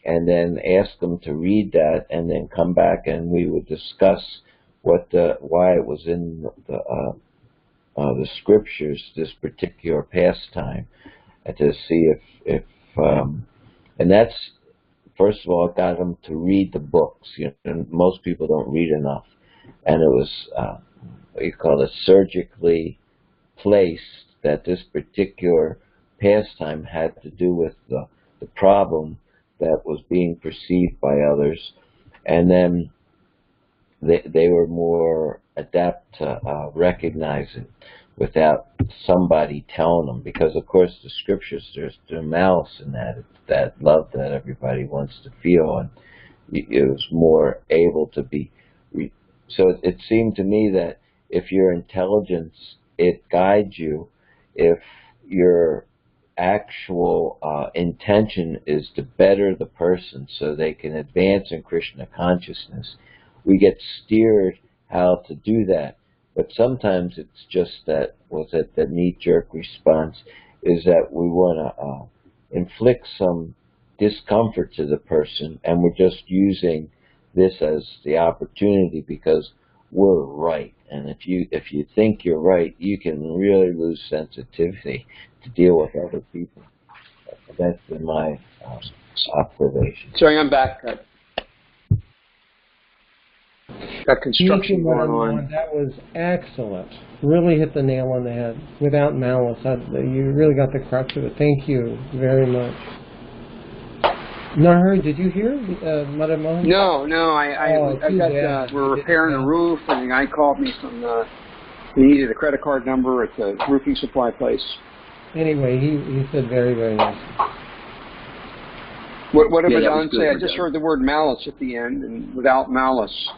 and then ask them to read that, and then come back and we would discuss why it was in the scriptures, this particular pastime, and to see if and that's, first of all, it got them to read the books. Most people don't read enough, and it was what you call it, surgically placed that this particular pastime had to do with the problem that was being perceived by others, and then they were more adept to recognize it without somebody telling them, because of course the scriptures, there's malice in that. It's that love that everybody wants to feel, and it was more able to be. So it seemed to me that if your intelligence, it guides you, if your actual intention is to better the person so they can advance in Krishna consciousness, we get steered how to do that. But sometimes it's just that, the knee-jerk response is that we want to inflict some discomfort to the person, and we're just using this as the opportunity because we're right. And if you think you're right, you can really lose sensitivity to deal with other people. That's been my observation. Sorry, I'm back. Got construction going on. That was excellent. Really hit the nail on the head. Without malice, you really got the crux of it. Thank you very much. Nahar, did you hear Mother Mohan? No, we're repairing a roof, and the guy called me from he needed a credit card number at the roofing supply place. Anyway, he said very, very nice. What did Don say? I just heard the word malice at the end, and without malice.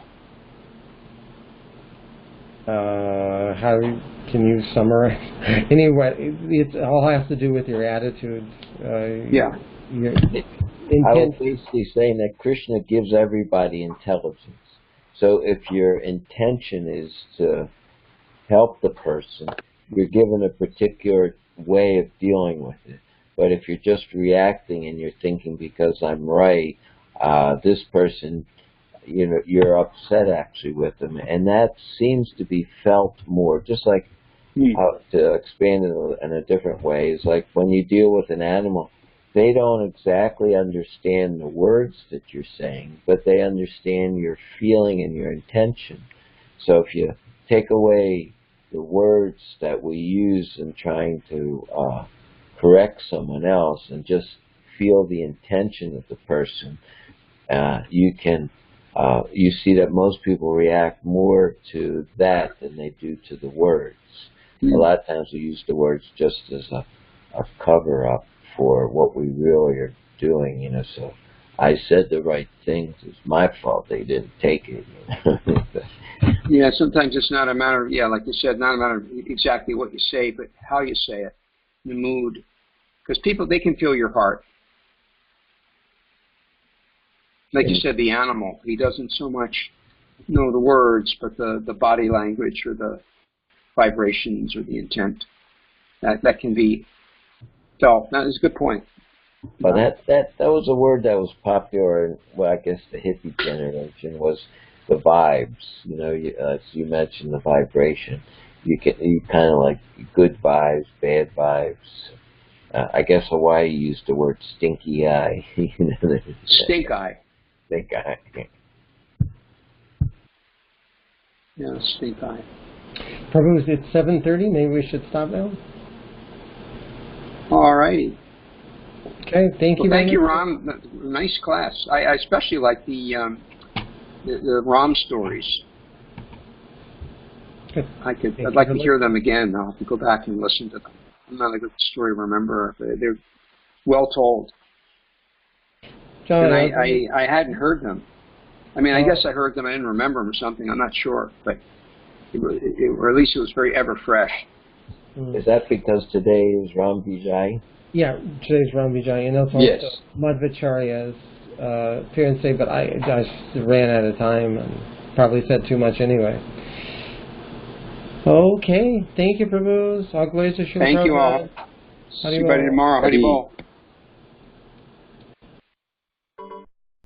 How can you summarize? Anyway, it all has to do with your attitude. I was basically saying that Krishna gives everybody intelligence. So if your intention is to help the person, you're given a particular way of dealing with it. But if you're just reacting and you're thinking because I'm right, this person, you're upset actually with them. And that seems to be felt more, just like to expand it in a different way, is like when you deal with an animal, they don't exactly understand the words that you're saying, but they understand your feeling and your intention. So if you take away the words that we use in trying to correct someone else and just feel the intention of the person, you see that most people react more to that than they do to the words. A lot of times we use the words just as a cover-up for what we really are doing, so I said the right things. It's my fault they didn't take it. Yeah, sometimes it's not a matter of, like you said, not a matter of exactly what you say, but how you say it, the mood. Because people, they can feel your heart. Like you said, the animal, he doesn't so much know the words, but the body language or the vibrations or the intent. That can be felt. That is a good point. Well, that was a word that was popular in, I guess, the hippie generation, was the vibes. As you mentioned, the vibration. You kind of like good vibes, bad vibes. I guess Hawaii used the word stinky eye. Stink eye. Stink eye. Yeah, stink eye. Prabhu, it's 7:30. Maybe we should stop now. All righty. Okay, thank you. Thank you, Ram. Nice class. I especially like the Ram stories. Good. I'd like to hear them again. I'll have to go back and listen to them. I'm not a good story rememberer. They're well told. John, and I hadn't heard them. I mean, I guess I heard them. I didn't remember them or something. I'm not sure, but or at least it was very ever fresh. Is that because today is Ram Vijay? Yeah, today's Ram Vijay, and also Madhvacharya's appearance day, but I just ran out of time and probably said too much anyway. Okay, thank you, Prabhu. All glories to Srila Prabhupada. Thank you all. See you tomorrow. Hari Bol.